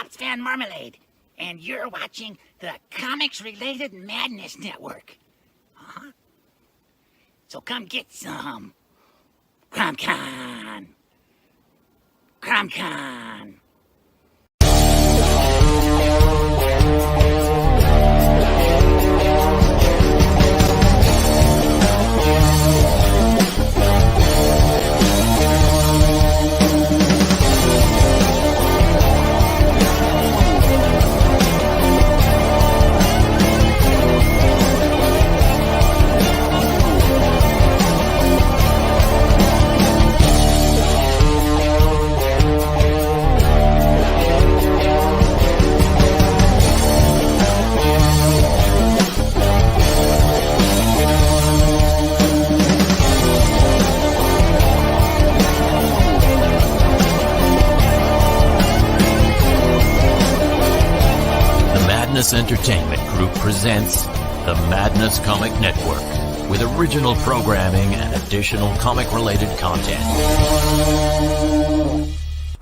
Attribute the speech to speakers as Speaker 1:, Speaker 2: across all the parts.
Speaker 1: Pops Fan Marmalade, and you're watching the Comics-Related Madness Network. Uh-huh. So come get some. CromCon. CromCon.
Speaker 2: Madness Entertainment Group presents the Madness Comic Network with original programming and additional comic-related content.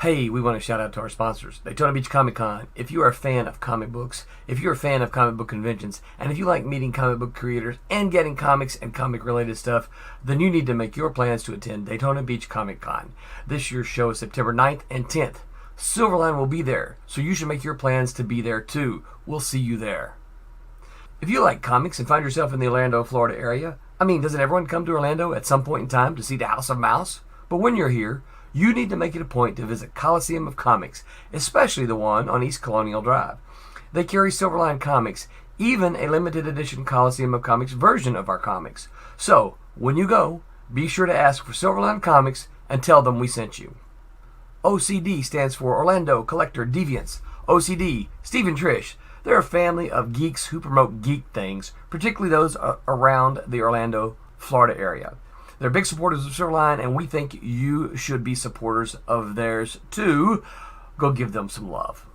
Speaker 3: Hey, we want to shout out to our sponsors, Daytona Beach Comic Con. If you are a fan of comic books, if you're a fan of comic book conventions, and if you like meeting comic book creators and getting comics and comic-related stuff, then you need to make your plans to attend Daytona Beach Comic Con. This year's show is September 9th and 10th. Silverline will be there, so you should make your plans to be there too. We'll see you there. If you like comics and find yourself in the Orlando, Florida area, doesn't everyone come to Orlando at some point in time to see the House of Mouse? But when you're here, you need to make it a point to visit Coliseum of Comics, especially the one on East Colonial Drive. They carry Silverline comics, even a limited edition Coliseum of Comics version of our comics. So, when you go, be sure to ask for Silverline Comics and tell them we sent you. OCD stands for Orlando Collector Deviants. OCD, Steve and Trish, they're a family of geeks who promote geek things, particularly those around the Orlando, Florida area. They're big supporters of Silverline, and we think you should be supporters of theirs too. Go give them some love.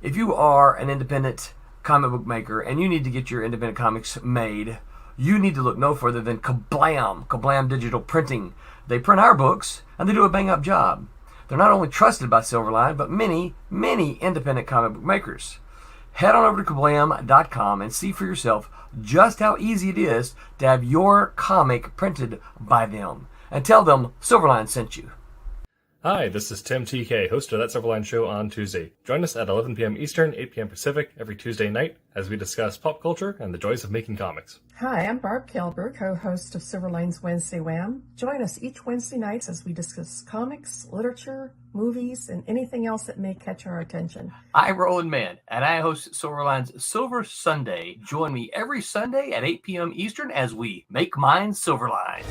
Speaker 3: If you are an independent comic book maker and you need to get your independent comics made, you need to look no further than Kablam! Kablam Digital Printing. They print our books, and they do a bang-up job. They're not only trusted by Silverline, but many, many independent comic book makers. Head on over to kablam.com and see for yourself just how easy it is to have your comic printed by them. And tell them Silverline sent you.
Speaker 4: Hi, this is Tim TK, host of That Silverline Show on Tuesday. Join us at 11 p.m. Eastern, 8 p.m. Pacific every Tuesday night as we discuss pop culture and the joys of making comics.
Speaker 5: Hi, I'm Barb Kilber, co-host of Silverline's Wednesday Wham. Join us each Wednesday nights as we discuss comics, literature, movies, and anything else that may catch our attention.
Speaker 3: I'm Roland Mann, and I host Silverline's Silver Sunday. Join me every Sunday at 8 p.m. Eastern as we make mine Silverline.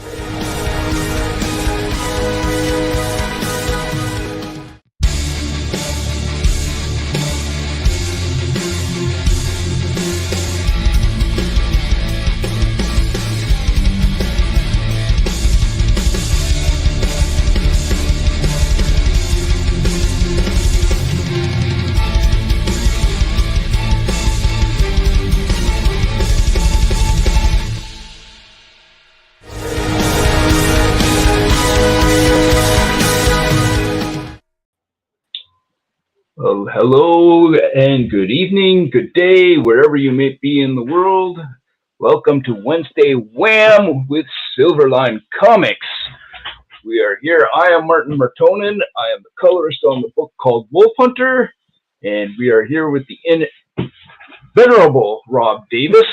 Speaker 6: Well, hello and good evening, good day, wherever you may be in the world. Welcome to Wednesday Wham with Silverline Comics. We are here. I am Martin Martonen. I am the colorist on the book called Wolf Hunter, and we are here with the venerable Rob Davis.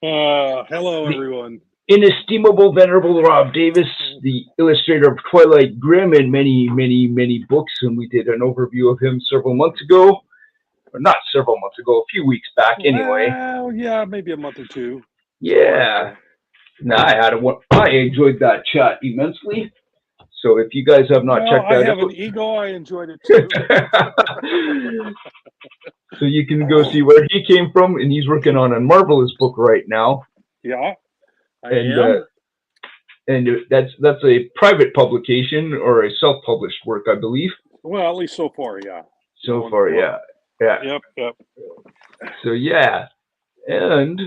Speaker 7: Hello, everyone.
Speaker 6: Inestimable, venerable Rob Davis, the illustrator of Twilight Grim and many, many, many books, and we did an overview of him several months ago. Or not several months ago, a few weeks back anyway.
Speaker 7: Well, yeah, maybe a month or two.
Speaker 6: Yeah. No, I enjoyed that chat immensely. So if you guys have not checked that out.
Speaker 7: I have an ego, I enjoyed it too.
Speaker 6: So you can go see where he came from, and he's working on a marvelous book right now.
Speaker 7: Yeah. I am.
Speaker 6: And that's a private publication or a self-published work, I believe.
Speaker 7: Well, at least so far, yeah.
Speaker 6: So far, yeah.
Speaker 7: Yep.
Speaker 6: So, yeah. And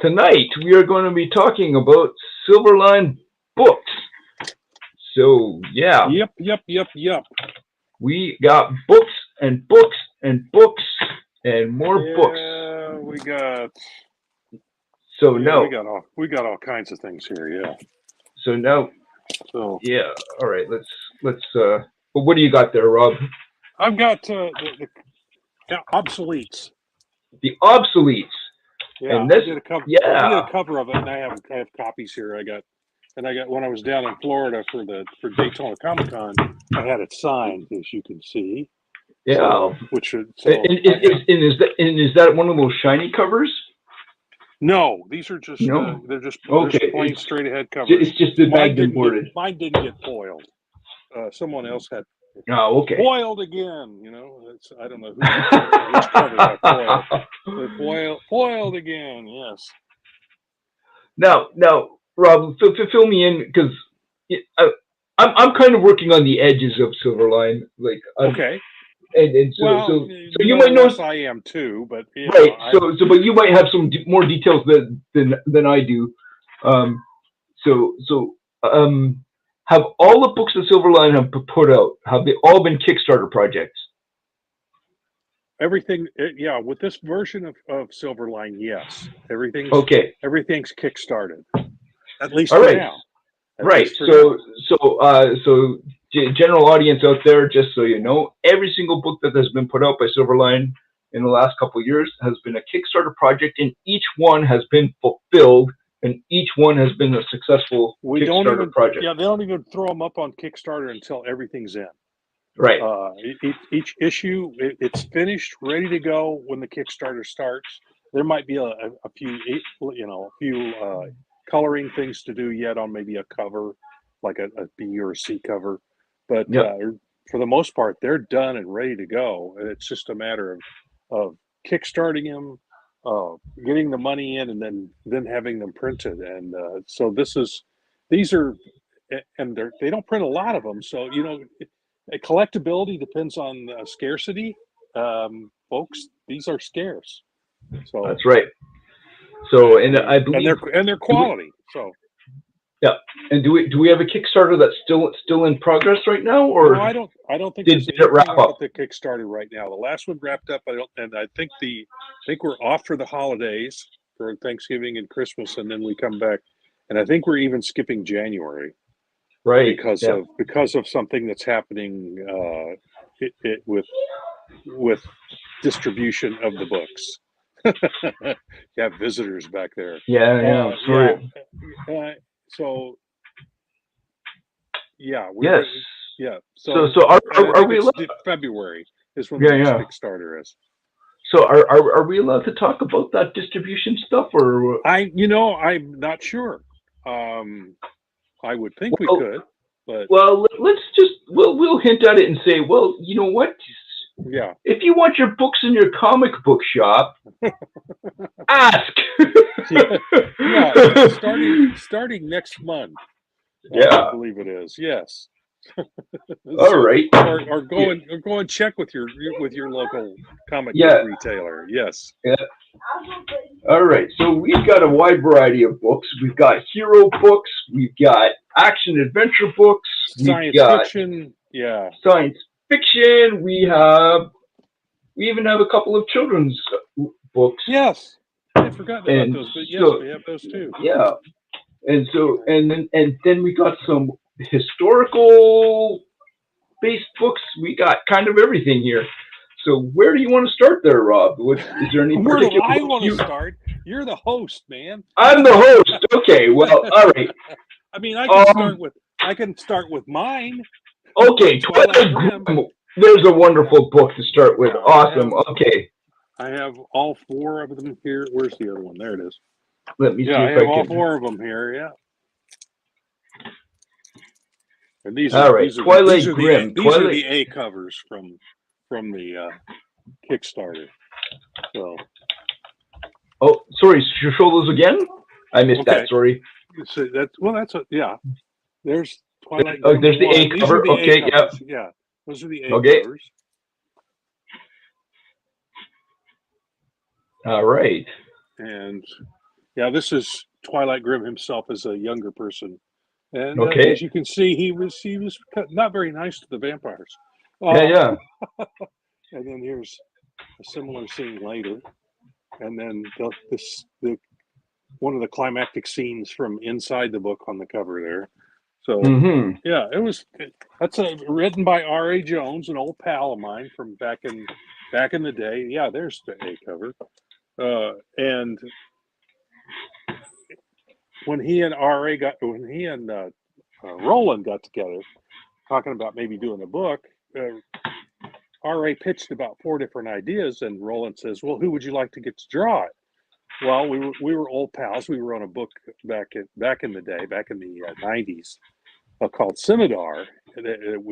Speaker 6: tonight we are going to be talking about Silverline books. So, yeah.
Speaker 7: Yep.
Speaker 6: We got books and books and books and more books.
Speaker 7: Yeah, we got.
Speaker 6: So
Speaker 7: Yeah,
Speaker 6: no.
Speaker 7: we got all kinds of things here. Yeah.
Speaker 6: So now.
Speaker 7: So
Speaker 6: Yeah. All right. Let's. Well, what do you got there, Rob?
Speaker 7: I've got the obsoletes.
Speaker 6: The obsoletes.
Speaker 7: Yeah,
Speaker 6: And this,
Speaker 7: I did a cover.
Speaker 6: yeah.
Speaker 7: I did a cover of it, and I have copies here. I got when I was down in Florida for Daytona Comic Con, I had it signed, as you can see.
Speaker 6: Yeah.
Speaker 7: So,
Speaker 6: is that one of those shiny covers?
Speaker 7: No, these are just
Speaker 6: No?
Speaker 7: they're just
Speaker 6: Okay.
Speaker 7: plain straight ahead covers.
Speaker 6: It's just the Magnum boarded.
Speaker 7: Mine didn't get foiled. Someone else had.
Speaker 6: Oh, okay.
Speaker 7: Foiled again, I don't know which cover got foiled. Foiled again, yes.
Speaker 6: Now, Rob, fill me in because I'm kind of working on the edges of Silverline, like
Speaker 7: okay.
Speaker 6: And so,
Speaker 7: so
Speaker 6: you might know.
Speaker 7: I am too, but
Speaker 6: right. But you might have some more details than I do. Have all the books that Silverline have put out, have they all been Kickstarter projects?
Speaker 7: Everything, with this version of Silverline, yes. Everything's kickstarted. At least for now.
Speaker 6: Right. So general audience out there, just so you know, every single book that has been put out by Silverline in the last couple of years has been a Kickstarter project, and each one has been fulfilled, and each one has been a successful Kickstarter project.
Speaker 7: Yeah, they don't even throw them up on Kickstarter until everything's in.
Speaker 6: Right.
Speaker 7: Each issue, it's finished, ready to go when the Kickstarter starts. There might be a few coloring things to do yet on maybe a cover, like a B or a C cover. But for the most part, they're done and ready to go. And it's just a matter of kickstarting them, getting the money in, and then having them printed. And so these are, and they don't print a lot of them. So, collectability depends on scarcity. Folks, these are scarce. So
Speaker 6: that's right. So, and I believe,
Speaker 7: and their quality. So.
Speaker 6: Yeah, and do we have a Kickstarter that's still in progress right now, or
Speaker 7: no, I don't think
Speaker 6: did it wrap up?
Speaker 7: The Kickstarter right now. The last one wrapped up. I think we're off for the holidays for Thanksgiving and Christmas, and then we come back, and I think we're even skipping January,
Speaker 6: right?
Speaker 7: Because of something that's happening with distribution of the books. You have visitors back there.
Speaker 6: Yeah. Sorry.
Speaker 7: So, yeah.
Speaker 6: Yes.
Speaker 7: Yeah.
Speaker 6: So are we allowed?
Speaker 7: February is when the Kickstarter is.
Speaker 6: So are we allowed to talk about that distribution stuff, or
Speaker 7: I'm not sure. I would think we could, but
Speaker 6: let's just we'll hint at it and say, well, you know what?
Speaker 7: Yeah.
Speaker 6: If you want your books in your comic book shop, ask.
Speaker 7: Yeah. Starting next month. I believe it is. Yes.
Speaker 6: All right.
Speaker 7: Or go and check with your local comic book retailer. Yes.
Speaker 6: Yeah. All right. So we've got a wide variety of books. We've got hero books. We've got action adventure books.
Speaker 7: Science fiction. Yeah.
Speaker 6: Science fiction. We even have a couple of children's books.
Speaker 7: Yes. I forgot about those, but yes, we have those too.
Speaker 6: Yeah. And so and then we got some historical based books. We got kind of everything here. So where do you want to start there, Rob? Is there any
Speaker 7: Where
Speaker 6: particular
Speaker 7: do I want to start? You're the host, man.
Speaker 6: I'm the host. Okay, well, all right.
Speaker 7: I mean, I can start with mine.
Speaker 6: Okay, Twilight Grim. There's a wonderful book to start with. Awesome. Okay.
Speaker 7: I have all four of them here. Where's the other one? There it is.
Speaker 6: Let me see if
Speaker 7: I have all four of them here. Yeah. And these are
Speaker 6: Twilight Grim.
Speaker 7: These are the A covers from the Kickstarter. So.
Speaker 6: Oh, sorry. Show those again. I missed that. Sorry.
Speaker 7: So there's Twilight.
Speaker 6: Oh, there's the A cover. Okay. Yep.
Speaker 7: Yeah. Those are the A covers.
Speaker 6: All right.
Speaker 7: And this is Twilight Grim himself as a younger person. And as you can see, he was not very nice to the vampires.
Speaker 6: Yeah.
Speaker 7: And then here's a similar scene later, and then one of the climactic scenes from inside the book on the cover there. So yeah, that's written by R.A. Jones, an old pal of mine from back in the day. Yeah, there's the A cover. And when he and Roland got together, talking about maybe doing a book, R.A. pitched about 4 different ideas, and Roland says, "Well, who would you like to get to draw it?" Well, we were old pals. We were on a book back in the day, back in the 90s, called Scimitar, and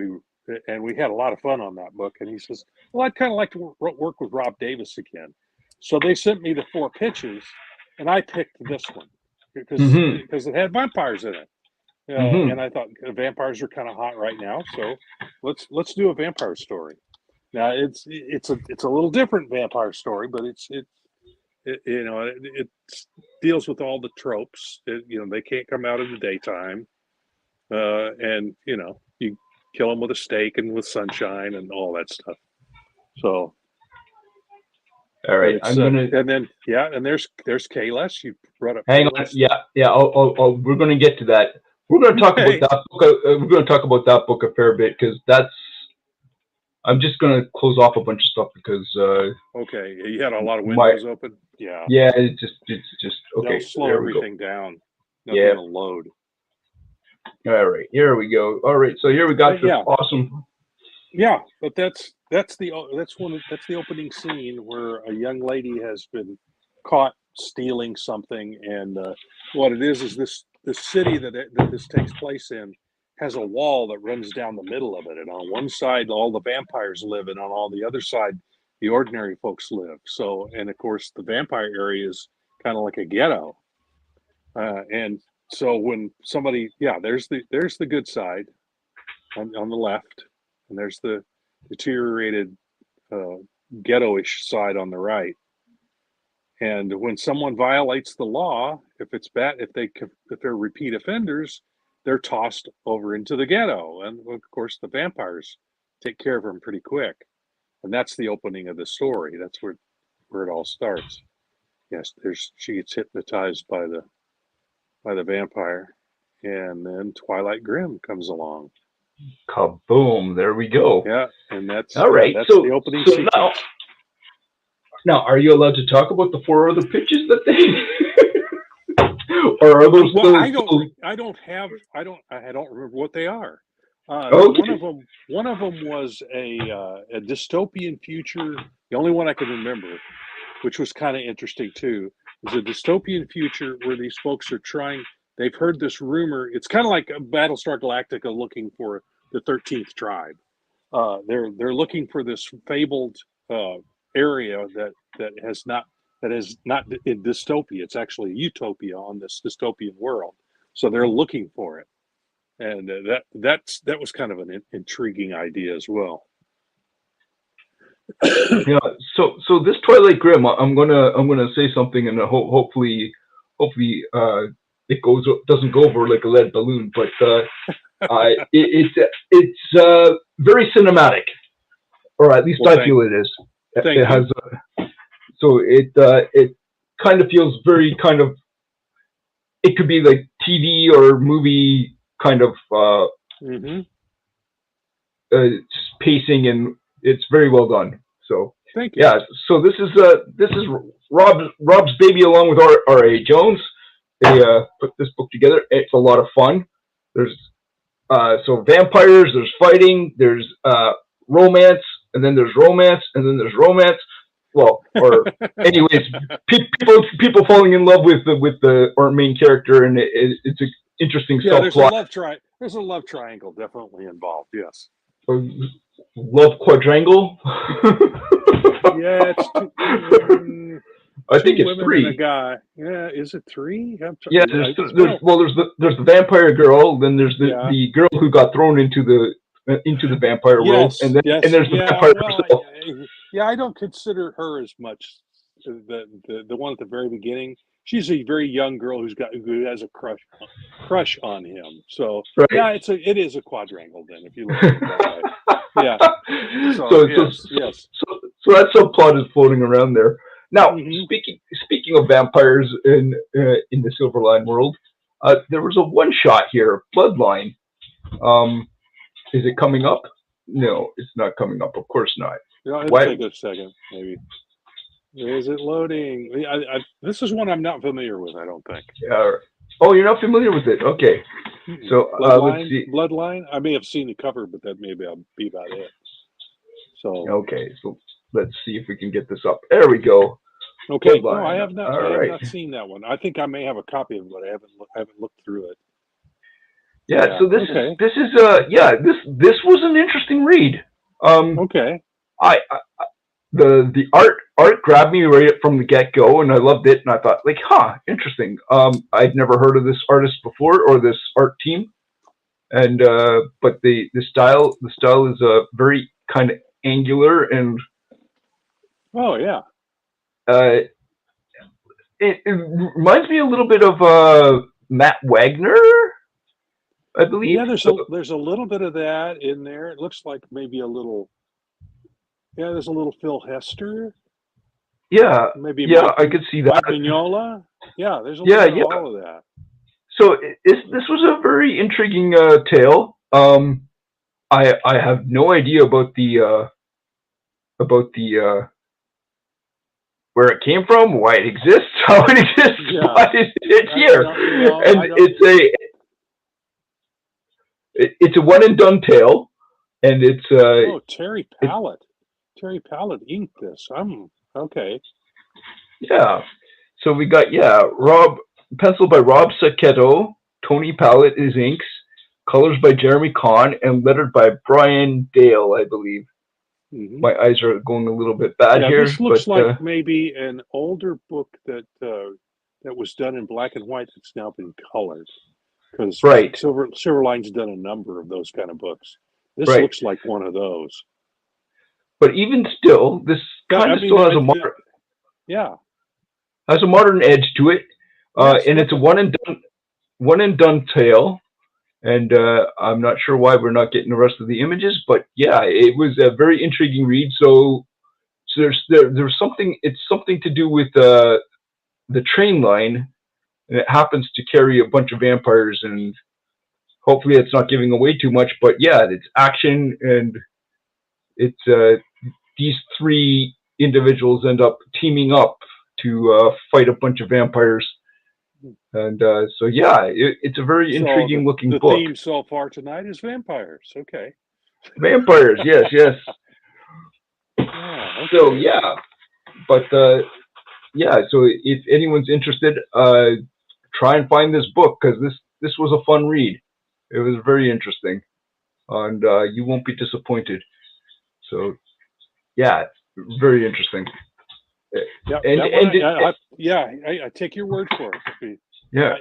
Speaker 7: we had a lot of fun on that book. And he says, "Well, I'd kind of like to work with Rob Davis again." So they sent me the 4 pitches, and I picked this one because it had vampires in it. And I thought vampires are kind of hot right now, so let's do a vampire story. Now it's a little different vampire story, but it deals with all the tropes. They can't come out in the daytime, and you kill them with a stake and with sunshine and all that stuff. So,
Speaker 6: all right, I'm gonna
Speaker 7: and there's Kalis. You brought up.
Speaker 6: Hang on, yeah. We're gonna get to that. We're gonna talk about that book. We're gonna talk about that book a fair bit because that's. I'm just gonna close off a bunch of stuff because.
Speaker 7: Okay, you had a lot of windows open. Yeah.
Speaker 6: Yeah, it's just okay.
Speaker 7: That'll slow everything down.
Speaker 6: Yeah.
Speaker 7: It'll load.
Speaker 6: All right, here we go. All right, so here we got this awesome.
Speaker 7: Yeah, but that's the opening scene where a young lady has been caught stealing something, and what it is this city that this takes place in has a wall that runs down the middle of it, and on one side all the vampires live, and on all the other side the ordinary folks live. So, and of course the vampire area is kind of like a ghetto, and so when somebody, there's the good side on the left, and there's the deteriorated ghetto-ish side on the right. And when someone violates the law, if it's bad, if they're repeat offenders, they're tossed over into the ghetto, and of course the vampires take care of them pretty quick. And that's the opening of the story. That's where it all starts. Yes, she gets hypnotized by the vampire, and then Twilight Grim comes along.
Speaker 6: Kaboom! There we go.
Speaker 7: Yeah, and that's
Speaker 6: all right.
Speaker 7: That's the opening sequence.
Speaker 6: Now, are you allowed to talk about the 4 other pitches that they? Or are those?
Speaker 7: Well, I don't remember what they are.
Speaker 6: Okay.
Speaker 7: One of them was a dystopian future. The only one I can remember, which was kind of interesting too, is a dystopian future where these folks are trying. They've heard this rumor. It's kind of like Battlestar Galactica looking for the 13th tribe. They're looking for this fabled area that is not in dystopia. It's actually a utopia on this dystopian world. So they're looking for it, and that was kind of an intriguing idea as well.
Speaker 6: Yeah. So this Twilight Grim, I'm gonna say something, and hopefully it doesn't go over like a lead balloon, but it's very cinematic, or at least I feel it is. It has so it kind of feels very kind of. It could be like TV or movie kind of pacing, and it's very well done. So
Speaker 7: thank you.
Speaker 6: Yeah. So this is Rob's baby, along with R.A. Jones. They put this book together. It's a lot of fun. There's so vampires. There's fighting. There's romance, and then there's romance, and then there's romance. Well, or anyways, people falling in love with our main character, and it's an interesting subplot.
Speaker 7: There's a love triangle definitely involved. Yes.
Speaker 6: Love quadrangle.
Speaker 7: Yeah, it's
Speaker 6: I think it's 3.
Speaker 7: And a guy. Yeah, is it 3?
Speaker 6: Yeah, there's the vampire girl, then there's the girl who got thrown into the vampire world, and there's the vampire herself.
Speaker 7: Yeah, I don't consider her as much the one at the very beginning. She's a very young girl who has a crush on him. So right. Yeah, it is a quadrangle then, if you look at it that way. Yeah. So yes.
Speaker 6: So that subplot is floating around there. Now,
Speaker 7: Mhm.
Speaker 6: speaking of vampires in the Silverline world, there was a one shot here, Bloodline. Is it coming up? No, it's not coming up. Of course not.
Speaker 7: It'll
Speaker 6: Why?
Speaker 7: take a second, maybe. Is it loading? This is one I'm not familiar with. I don't think.
Speaker 6: Oh, you're not familiar with it? Okay. So let's see.
Speaker 7: Bloodline. I may have seen the cover, but that may be about it. So
Speaker 6: okay, so let's see if we can get this up. There we go.
Speaker 7: Okay.
Speaker 6: Bloodline.
Speaker 7: No, I have not.
Speaker 6: All
Speaker 7: I have
Speaker 6: right.
Speaker 7: not seen that one. I think I may have a copy of it, but I haven't looked through it.
Speaker 6: Yeah. So this
Speaker 7: okay.
Speaker 6: is this was an interesting read.
Speaker 7: Okay.
Speaker 6: The art grabbed me right from the get go, and I loved it. And I thought, like, interesting. I'd never heard of this artist before or this art team, and but the style is very kind of angular and.
Speaker 7: Oh yeah.
Speaker 6: It reminds me a little bit of Matt Wagner, I believe.
Speaker 7: Yeah, there's a little bit of that in there. It looks like maybe a little. Yeah, there's a little Phil Hester.
Speaker 6: Yeah,
Speaker 7: maybe.
Speaker 6: Yeah, I could see that.
Speaker 7: Mike Mignola. Yeah, there's a little bit of all of that.
Speaker 6: So this was a very intriguing tale. I have no idea about the where it came from, why it exists, how it exists, why it's here, and it's a one and done tale, and it's
Speaker 7: Terry Pallett. Terry Pallett inked this. Okay.
Speaker 6: Yeah. So we got pencil by Rob Sacchetto, Tony Pallett is inks, colors by Jeremy Kahn, and lettered by Brian Dale, I believe. Mm-hmm. My eyes are going a little bit bad here.
Speaker 7: This looks like maybe an older book that was done in black and white that's now been colored. Because Silverline's done a number of those kind of books. This looks like one of those.
Speaker 6: But even still, this kind of still has a modern. Has a modern edge to it, and it's a one and done tale. And I'm not sure why we're not getting the rest of the images, but yeah, it was a very intriguing read. So there's something. It's something to do with the train line, and it happens to carry a bunch of vampires. And hopefully, it's not giving away too much. But yeah, it's action, and it's these three individuals end up teaming up to fight a bunch of vampires. And so, yeah, it's a very intriguing looking book.
Speaker 7: The theme so far tonight is vampires. Okay.
Speaker 6: Vampires, yes.
Speaker 7: Okay.
Speaker 6: So, yeah. But, so if anyone's interested, try and find this book, because this was a fun read. It was very interesting. And you won't be disappointed. So, yeah, very interesting.
Speaker 7: I take your word for it.
Speaker 6: Yeah,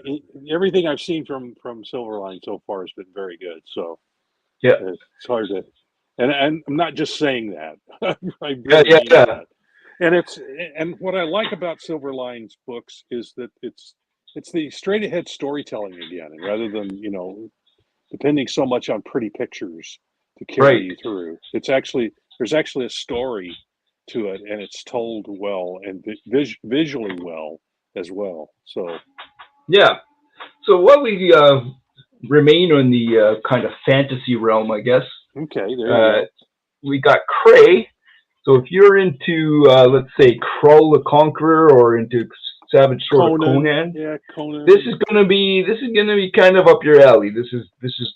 Speaker 7: everything I've seen from Silverline so far has been very good. So
Speaker 6: yeah,
Speaker 7: it's hard to, and I'm not just saying that.
Speaker 6: That.
Speaker 7: And what I like about Silverline's books is that it's the straight ahead storytelling again, and rather than depending so much on pretty pictures to carry you through. There's actually a story to it, and it's told well and visually well as well. So
Speaker 6: so while we remain on the kind of fantasy realm, I guess.
Speaker 7: Okay, there you go.
Speaker 6: We got Cray. So if you're into let's say Krull the Conqueror or into Savage Sword of Conan,
Speaker 7: Conan.
Speaker 6: This is gonna be kind of up your alley. This is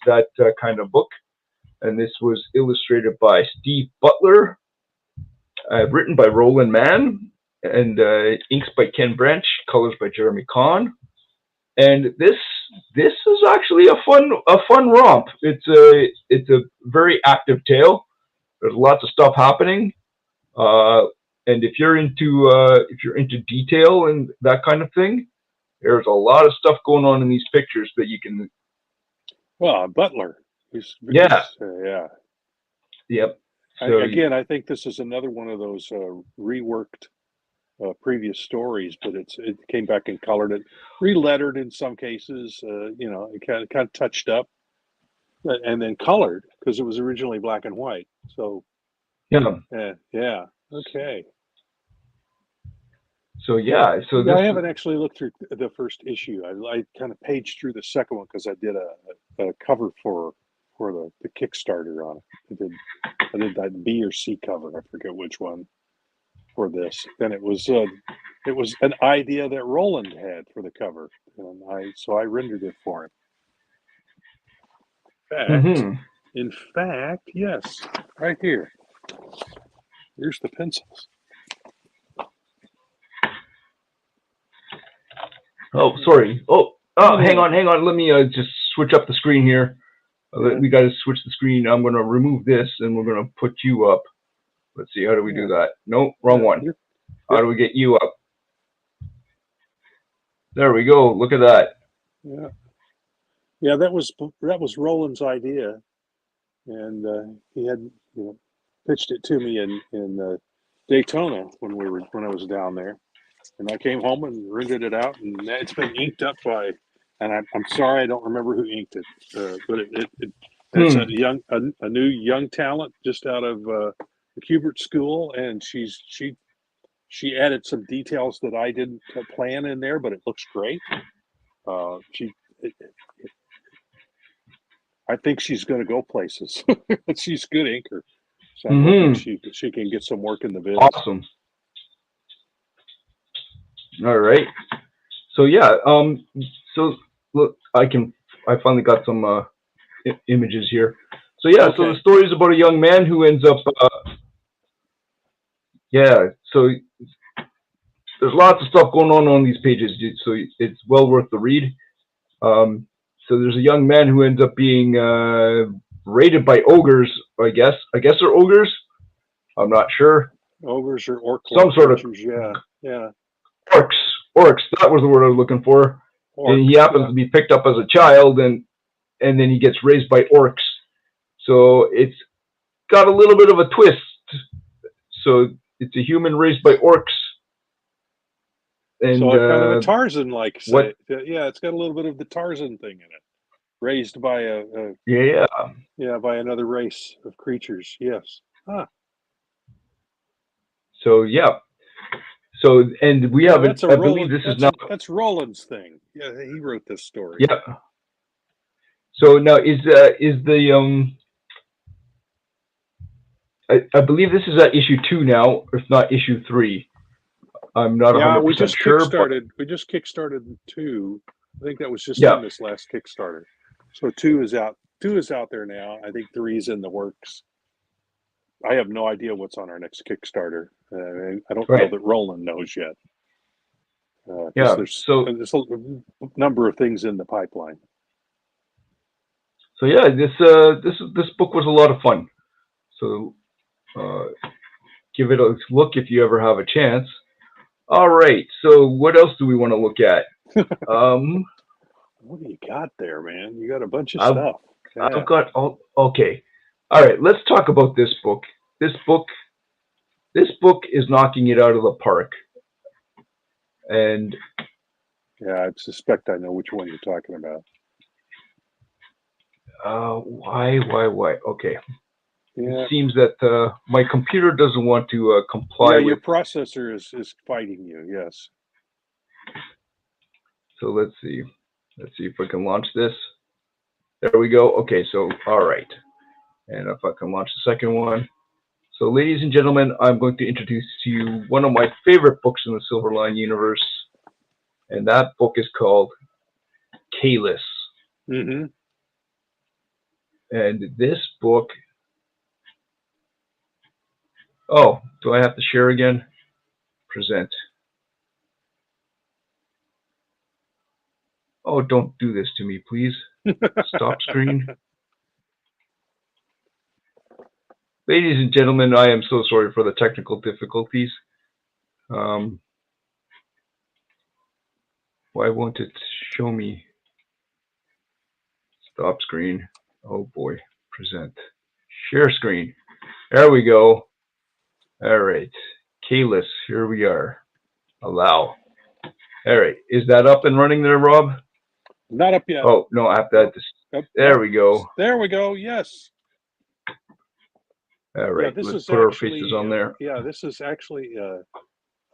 Speaker 6: that kind of book, and this was illustrated by Steve Butler. Written by Roland Mann, and inks by Ken Branch, colors by Jeremy Kahn. And this is actually a fun romp. It's a very active tale. There's lots of stuff happening, and if you're into detail and that kind of thing, there's a lot of stuff going on in these pictures that you can.
Speaker 7: Well, Butler.
Speaker 6: Yep.
Speaker 7: So, again, I think this is another one of those reworked previous stories, but it came back and colored it, relettered in some cases. It kind of touched up, and then colored because it was originally black and white. So Yeah. Okay.
Speaker 6: So yeah, so
Speaker 7: Yeah, I
Speaker 6: this
Speaker 7: haven't actually looked through the first issue. I kind of paged through the second one because I did a cover for the Kickstarter on it. I did that B or C cover. I forget which one for this. And it was an idea that Roland had for the cover, and I rendered it for him. In fact, yes, right here. Here's the pencils.
Speaker 6: Oh, sorry. Hang on. Let me just switch up the screen here. We got to switch the screen. I'm going to remove this, and we're going to put you up. Let's see. How do we do that? No, wrong one. How do we get you up? There we go. Look at that.
Speaker 7: Yeah. That was Roland's idea, and he had pitched it to me in Daytona when I was down there. And I came home and rendered it out, and it's been inked up by. And I'm sorry, I don't remember who inked it, but it's a new young talent just out of the Kubert School, and she added some details that I didn't plan in there, but it looks great. I think she's going to go places. She's a good inker, so I'm hoping she can get some work in the biz.
Speaker 6: Awesome. All right. So yeah. So look, I finally got some images here. So yeah. Okay. So the story is about a young man who ends up. So there's lots of stuff going on these pages. So it's well worth the read. So there's a young man who ends up being raided by ogres. I guess they're ogres. I'm not sure.
Speaker 7: Ogres or orc.
Speaker 6: Some sort of.
Speaker 7: Yeah.
Speaker 6: Orcs. That was the word I was looking for. And he happens to be picked up as a child, and then he gets raised by orcs. So it's got a little bit of a twist. So it's a human raised by orcs. And
Speaker 7: so it's kind of a Tarzan-like. Yeah, it's got a little bit of the Tarzan thing in it. Raised by by another race of creatures. Yes.
Speaker 6: So yeah. So, and we have
Speaker 7: that's
Speaker 6: I believe this is now.
Speaker 7: That's Roland's thing. Yeah, he wrote this story.
Speaker 6: Yeah. So now is the I believe this is at issue 2 now, if not issue 3. I'm not 100% sure.
Speaker 7: We just kickstarted 2. I think that was just in this last Kickstarter. So 2 is out. 2 is out there now. I think 3 is in the works. I have no idea what's on our next Kickstarter. I don't know that Roland knows yet. There's a number of things in the pipeline.
Speaker 6: So yeah, this book was a lot of fun. So give it a look if you ever have a chance. All right. So what else do we want to look at?
Speaker 7: What do you got there, man? You got a bunch of stuff. Yeah.
Speaker 6: I've got all. Okay. All right. Let's talk about this book. This book is knocking it out of the park. And
Speaker 7: yeah, I suspect I know which one you're talking about.
Speaker 6: Why? Okay.
Speaker 7: Yeah.
Speaker 6: It seems that my computer doesn't want to comply.
Speaker 7: Yeah, your processor is fighting you. Yes.
Speaker 6: So let's see. Let's see if I can launch this. There we go. Okay. So all right. And if I can launch the second one. So, ladies and gentlemen, I'm going to introduce to you one of my favorite books in the Silverline universe, and that book is called Kalis.
Speaker 7: Mm-hmm.
Speaker 6: And this book. Oh, do I have to share again? Present. Oh, don't do this to me, please. Stop screen. Ladies and gentlemen, I am so sorry for the technical difficulties. Why won't it show me? Stop screen. Oh boy. Present. Share screen. There we go. All right. Kalis, here we are. Allow. All right. Is that up and running there, Rob?
Speaker 7: Not up yet.
Speaker 6: Oh, no, I have to. There we go.
Speaker 7: There we go. Yes.
Speaker 6: All right,
Speaker 7: this
Speaker 6: let's
Speaker 7: is
Speaker 6: put our
Speaker 7: actually
Speaker 6: faces on there.
Speaker 7: this is actually a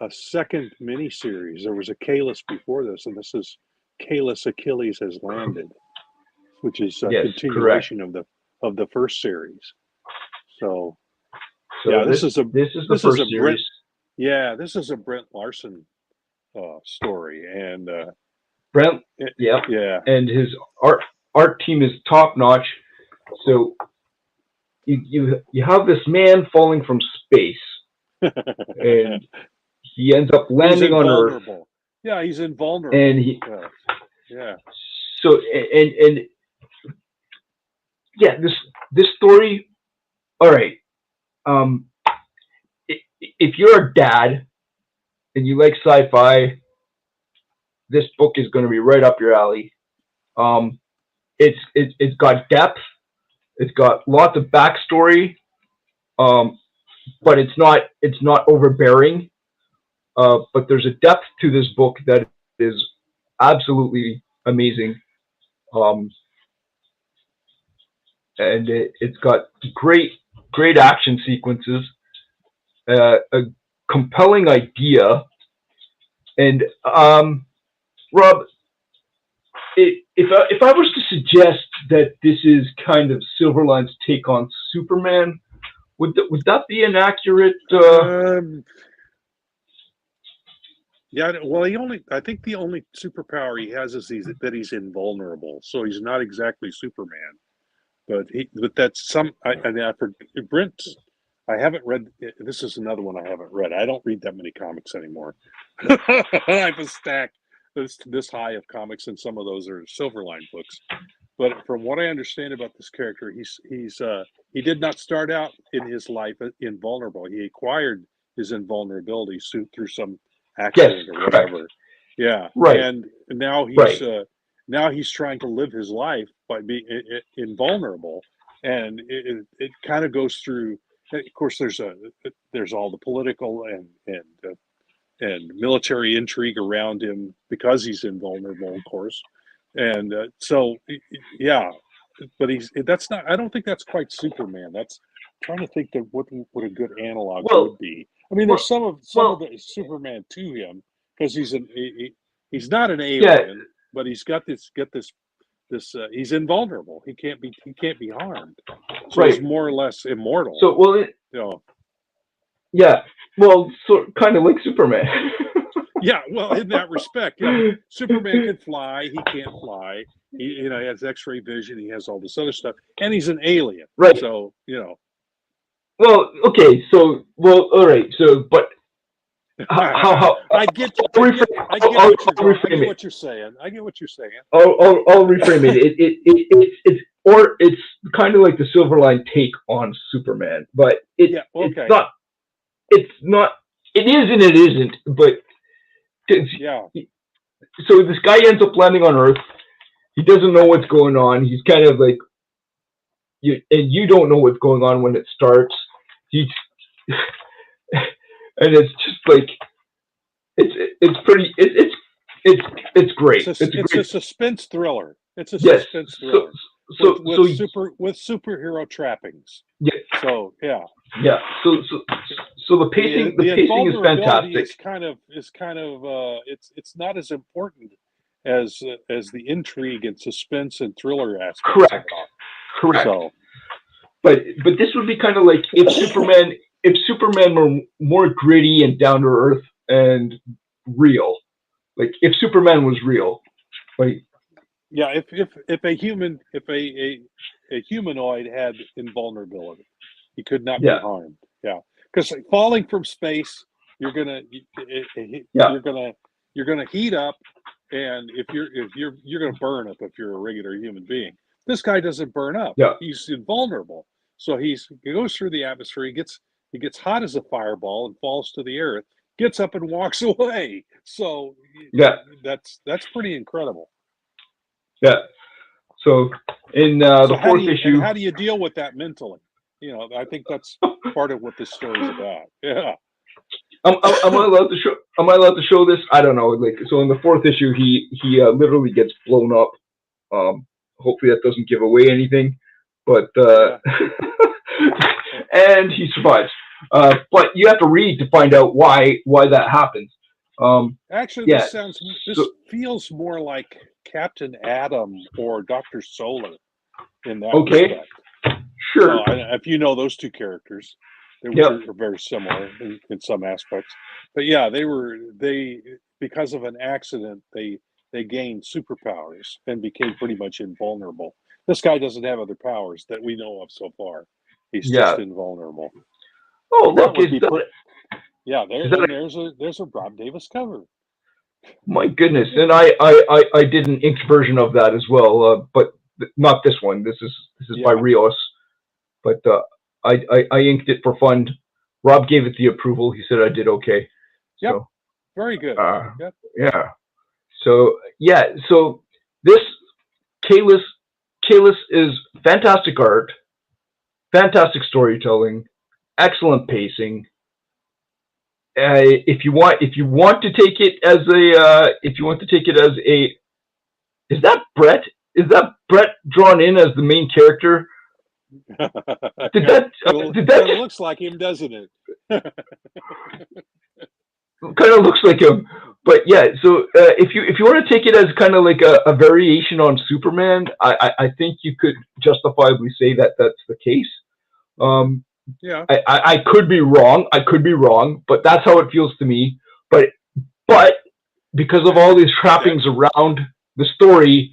Speaker 7: second miniseries. There was a Kalis before this, and this is Kalis Achilles Has Landed, which is a
Speaker 6: Yes,
Speaker 7: continuation of the first series. So
Speaker 6: this is the first series.
Speaker 7: This is a Brent Larson story, and
Speaker 6: Brent, and his art team is top notch. So you have this man falling from space, and he ends up landing on Earth.
Speaker 7: Yeah, he's invulnerable.
Speaker 6: And So this story. All right. If you're a dad and you like sci-fi, this book is going to be right up your alley. It's got depth. It's got lots of backstory, but it's not overbearing. But there's a depth to this book that is absolutely amazing. And it's got great action sequences, a compelling idea, and Rob, if I was to suggest that this is kind of Silverline's take on Superman, would that be an accurate?
Speaker 7: Yeah, well, I think the only superpower he has is that he's invulnerable. So he's not exactly Superman, but that's Brent. I haven't read. This is another one I haven't read. I don't read that many comics anymore. I have a stack this high of comics, and some of those are Silverline books. But from what I understand about this character, he did not start out in his life invulnerable. He acquired his invulnerability through some accident or whatever. Yeah,
Speaker 6: right.
Speaker 7: And now he's trying to live his life by being invulnerable, and it kind of goes through. Of course, there's all the political and military intrigue around him because he's invulnerable, of course, and but that's not. I don't think that's quite Superman. That's I'm trying to think of what a good analog would be. I mean, there's some of the Superman to him because he's not an alien, but he's got this he's invulnerable. He can't be harmed. So he's more or less immortal.
Speaker 6: So so kind of like Superman.
Speaker 7: Yeah, well, in that respect, yeah. Superman can fly. He can't fly. He has X-ray vision. He has all this other stuff, and he's an alien.
Speaker 6: Right.
Speaker 7: So
Speaker 6: Well, okay. So all right. So, but how
Speaker 7: I get what you're saying. I get what you're saying.
Speaker 6: I'll reframe it. It's kind of like the Silverline take on Superman, but it's not. It's not. It is and it isn't. But so this guy ends up landing on Earth. He doesn't know what's going on. He's kind of like you don't know what's going on when it starts. And it's just like it's pretty. It's great.
Speaker 7: It's a suspense thriller. It's a suspense thriller. With superhero trappings.
Speaker 6: Yeah.
Speaker 7: So yeah.
Speaker 6: Yeah. So the pacing is fantastic.
Speaker 7: It's not as important as the intrigue and suspense and thriller aspects.
Speaker 6: Correct.
Speaker 7: So,
Speaker 6: but this would be kind of like if Superman were more gritty and down to earth and real, like if Superman was real, like.
Speaker 7: Yeah, if a humanoid had invulnerability, he could not be harmed. Yeah, because falling from space, you're gonna heat up, and if you're gonna burn up if you're a regular human being. This guy doesn't burn up.
Speaker 6: Yeah.
Speaker 7: He's invulnerable, so he goes through the atmosphere. He gets hot as a fireball and falls to the earth. Gets up and walks away. So that's pretty incredible.
Speaker 6: Yeah. So in the fourth issue,
Speaker 7: how do you deal with that mentally? I think that's part of what this story is about. Yeah.
Speaker 6: Am I allowed to show this? I don't know. Like, so in the fourth issue, he literally gets blown up. Hopefully that doesn't give away anything, but and he survives. But you have to read to find out why that happens.
Speaker 7: Actually,
Speaker 6: yeah,
Speaker 7: this feels more like Captain Atom or Dr. Solar in that respect.
Speaker 6: Sure.
Speaker 7: If you know those two characters, they were very similar in some aspects. But yeah, they because of an accident they gained superpowers and became pretty much invulnerable. This guy doesn't have other powers that we know of so far. He's just invulnerable.
Speaker 6: Oh, look!
Speaker 7: There's a Rob Davis cover.
Speaker 6: My goodness, and I did an inked version of that as well, but not this one. This is by Rios, but I inked it for fun. Rob gave it the approval. He said I did okay.
Speaker 7: Yep.
Speaker 6: So,
Speaker 7: very good.
Speaker 6: Yeah. So this Kalis is fantastic art, fantastic storytelling, excellent pacing. If you want to take it as a, is that Brett? Is that Brett drawn in as the main character?
Speaker 7: It looks like him, doesn't it?
Speaker 6: Kind of looks like him, but yeah. So if you want to take it as kind of like a variation on Superman, I think you could justifiably say that that's the case. I could be wrong. But that's how it feels to me. But because of all these trappings around the story,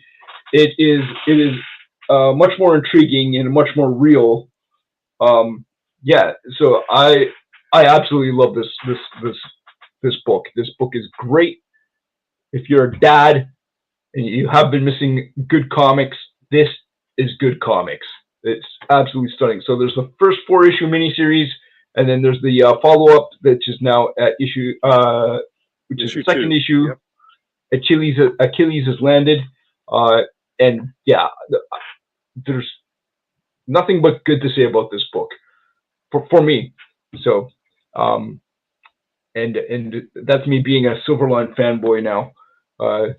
Speaker 6: it is much more intriguing and much more real. So I absolutely love this book. This book is great. If you're a dad and you have been missing good comics, this is good comics. It's absolutely stunning. So there's the first 4-issue miniseries, and then there's the follow-up, which is now at issue the second 2. Issue. Yep. Achilles has landed, and yeah, there's nothing but good to say about this book for me. So, and that's me being a Silverline fanboy now. So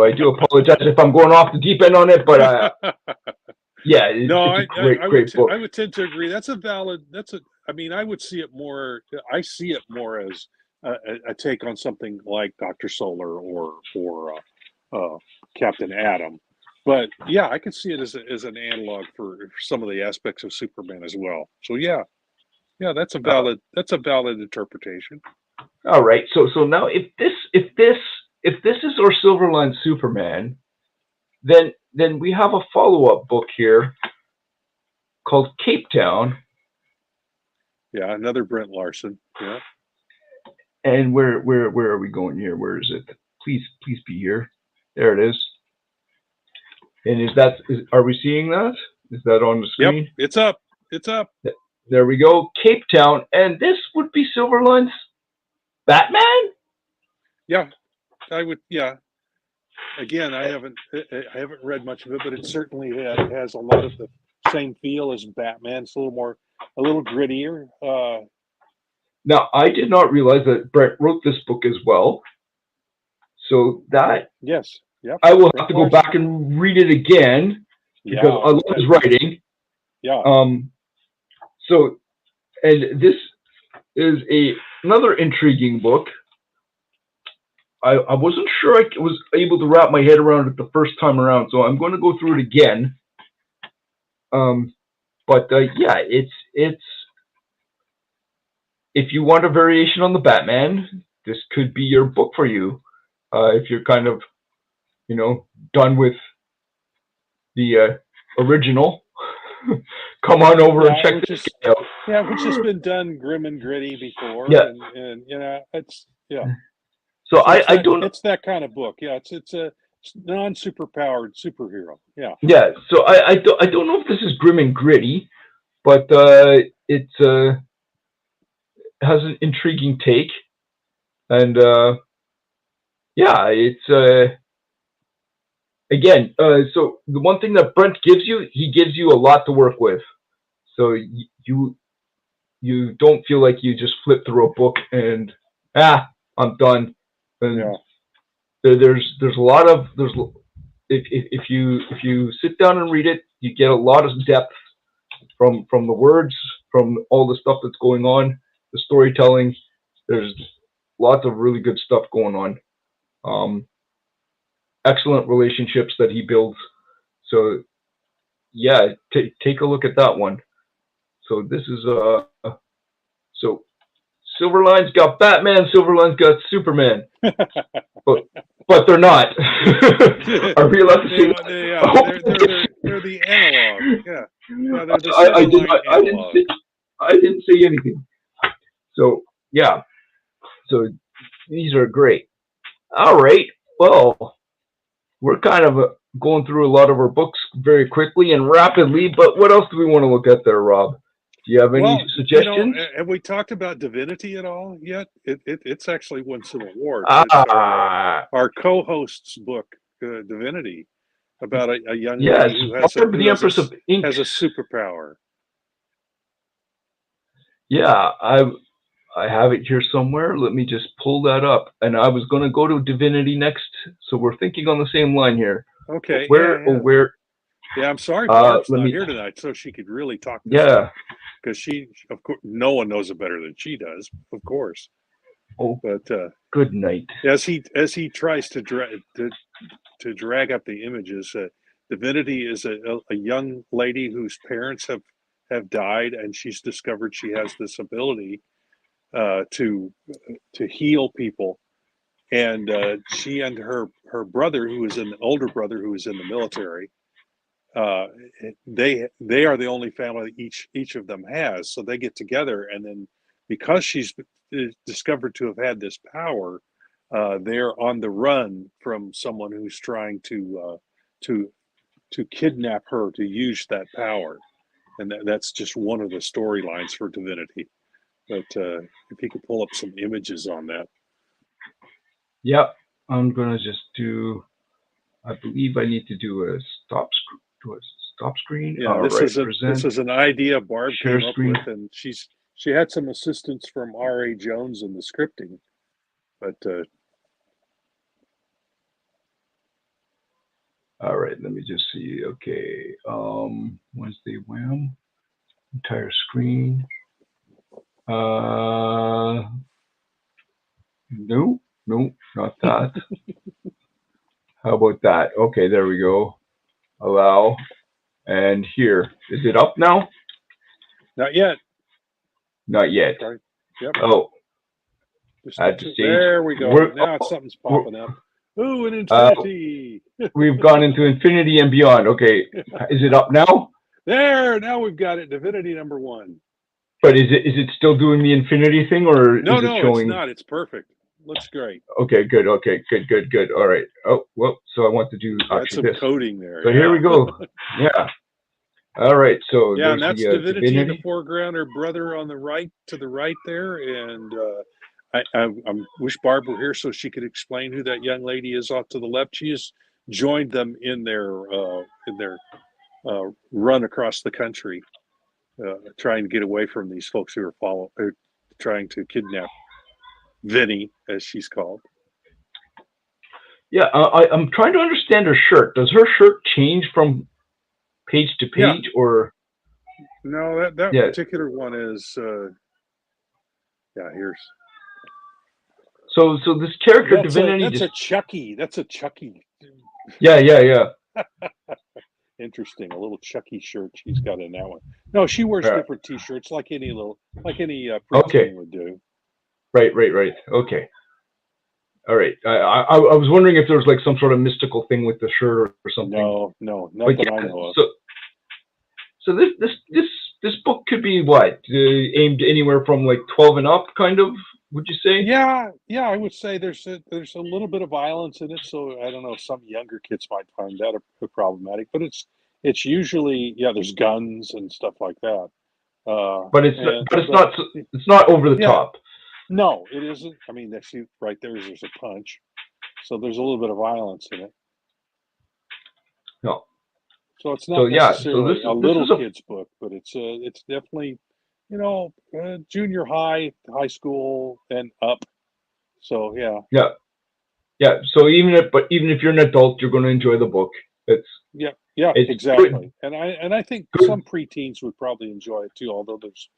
Speaker 6: I do apologize if I'm going off the deep end on it, but yeah, it's a great book.
Speaker 7: I would tend to agree. I mean, I would see it more. I see it more as a take on something like Dr. Solar or Captain Atom. But yeah, I could see it as an analog for some of the aspects of Superman as well. So yeah, that's a valid interpretation.
Speaker 6: All right. So now if this is our Silverline Superman, then we have a follow-up book here called Cape Town.
Speaker 7: Yeah, another Brent Larson. Yeah.
Speaker 6: And where are we going here? Where is it? Please be here. There it is. And are we seeing that? Is that on the screen?
Speaker 7: Yep, it's up. It's up.
Speaker 6: There we go. Cape Town, and this would be Silverline's Batman?
Speaker 7: Yeah, I would. Yeah. Again, I haven't read much of it, but it certainly has a lot of the same feel as Batman. It's a little grittier.
Speaker 6: Now, I did not realize that Brett wrote this book as well. So that I will have to go back and read it again because I love his writing.
Speaker 7: Yeah.
Speaker 6: So, and this is another intriguing book. I wasn't sure I was able to wrap my head around it the first time around, so I'm going to go through it again. It's if you want a variation on the Batman, this could be your book for you. If you're kind of, done with the original, come on over and check this out.
Speaker 7: Yeah, which has been done grim and gritty before.
Speaker 6: Yeah,
Speaker 7: and it's
Speaker 6: So I don't.
Speaker 7: It's that kind of book. Yeah, it's a non-superpowered superhero. Yeah.
Speaker 6: Yeah. So I don't know if this is grim and gritty, but it has an intriguing take, and it's again. So the one thing that Brent gives you, he gives you a lot to work with. So you don't feel like you just flip through a book and I'm done. And there's a lot of if you sit down and read it, you get a lot of depth from the words from all the stuff that's going on, the storytelling. There's lots of really good stuff going on. Excellent relationships that he builds. So yeah, take a look at that one. So this is so Silverline's got Batman, Silverline's got Superman, but they're not. Are we allowed to say that?
Speaker 7: They're the analog. Yeah, they're the
Speaker 6: I didn't say anything. So yeah, so these are great. All right, well, we're kind of going through a lot of our books very quickly and rapidly, but what else do we want to look at there, Rob? Do you have any suggestions?
Speaker 7: Have we talked about Divinity at all yet? It's actually won some awards. Our co-host's book, Divinity, about a young lady who has a superpower.
Speaker 6: Yeah, I have it here somewhere. Let me just pull that up. And I was going to go to Divinity next, so we're thinking on the same line here.
Speaker 7: Okay.
Speaker 6: Where?
Speaker 7: Yeah, I'm sorry, Barb's not here tonight, so she could really talk this up. Because she, of course, no one knows it better than she does, of course.
Speaker 6: Oh,
Speaker 7: but
Speaker 6: good night.
Speaker 7: As he tries to drag up the images, Divinity is a young lady whose parents have died, and she's discovered she has this ability to heal people, and she and her brother, who is an older brother who is in the military, they are the only family each of them has, so they get together, and then because she's discovered to have had this power, they're on the run from someone who's trying to kidnap her to use that power, and that's just one of the storylines for Divinity. But if you could pull up some images on that.
Speaker 6: Yep, I'm gonna just do. I believe I need to do a stop screen.
Speaker 7: Yeah, this is an idea Barb came up with, and she had some assistance from R.A. Jones in the scripting, but.
Speaker 6: All right, let me just see. Okay, Wednesday Wham, entire screen. No, not that. How about that? Okay, there we go. Allow. And here, is it up now?
Speaker 7: Not yet.
Speaker 6: Not yet.
Speaker 7: Sorry. Yep.
Speaker 6: Oh.
Speaker 7: There we go. Now something's popping up. Ooh, an infinity.
Speaker 6: We've gone into infinity and beyond. Okay, is it up now?
Speaker 7: There, now we've got it. Divinity #1.
Speaker 6: But is it still doing the infinity thing, or
Speaker 7: no,
Speaker 6: is it showing?
Speaker 7: It's not. It's perfect. Looks great.
Speaker 6: Okay, good. Okay, good. All right. Oh, well, so I want to do actually
Speaker 7: some coding there.
Speaker 6: So here we go. Yeah. All right. So
Speaker 7: yeah, and that's Divinity in the foreground. Her brother on the right, to the right there, and I wish Barb were here so she could explain who that young lady is off to the left. She has joined them in their run across the country, trying to get away from these folks who are trying to kidnap Vinny, as she's called.
Speaker 6: Yeah, I'm trying to understand her shirt. Does her shirt change from page to page, or?
Speaker 7: No, that particular one is. Here's.
Speaker 6: So this character Divinity.
Speaker 7: That's a Chucky. That's a Chucky.
Speaker 6: Yeah.
Speaker 7: Interesting. A little Chucky shirt she's got in that one. No, she wears different T-shirts like any preteen would do.
Speaker 6: Right. Okay. All right. I was wondering if there was like some sort of mystical thing with the shirt or something.
Speaker 7: No, not that I know of.
Speaker 6: So this book could be what, aimed anywhere from like 12 and up, kind of. Would you say?
Speaker 7: Yeah. I would say there's a little bit of violence in it, so I don't know. Some younger kids might find that problematic, but it's usually there's guns and stuff like that.
Speaker 6: But it's not over the top.
Speaker 7: No, it isn't. I mean, right there's a punch, so there's a little bit of violence in it.
Speaker 6: No.
Speaker 7: So it's not necessarily a little kid's book, but it's definitely, junior high, high school, and up. So yeah. So even if you're an adult, you're going to enjoy the book. Yeah,
Speaker 6: It's
Speaker 7: exactly. And I think
Speaker 6: good.
Speaker 7: some preteens would probably enjoy it too, although there's